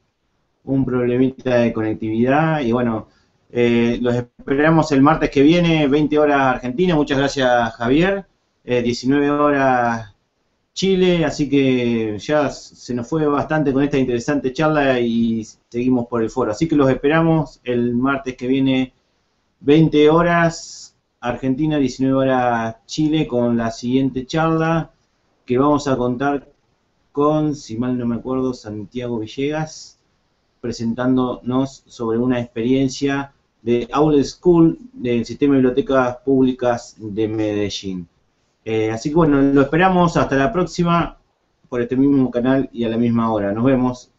problemita de conectividad y bueno, los esperamos el martes que viene, 20 horas Argentina. Muchas gracias, Javier. 19 horas Chile, así que ya se nos fue bastante con esta interesante charla y seguimos por el foro. Así que los esperamos el martes que viene, 20 horas Argentina, 19 horas Chile, con la siguiente charla que vamos a contar con, si mal no me acuerdo, Santiago Villegas, presentándonos sobre una experiencia de Owl School del Sistema de Bibliotecas Públicas de Medellín. Así que bueno, lo esperamos hasta la próxima por este mismo canal y a la misma hora. Nos vemos.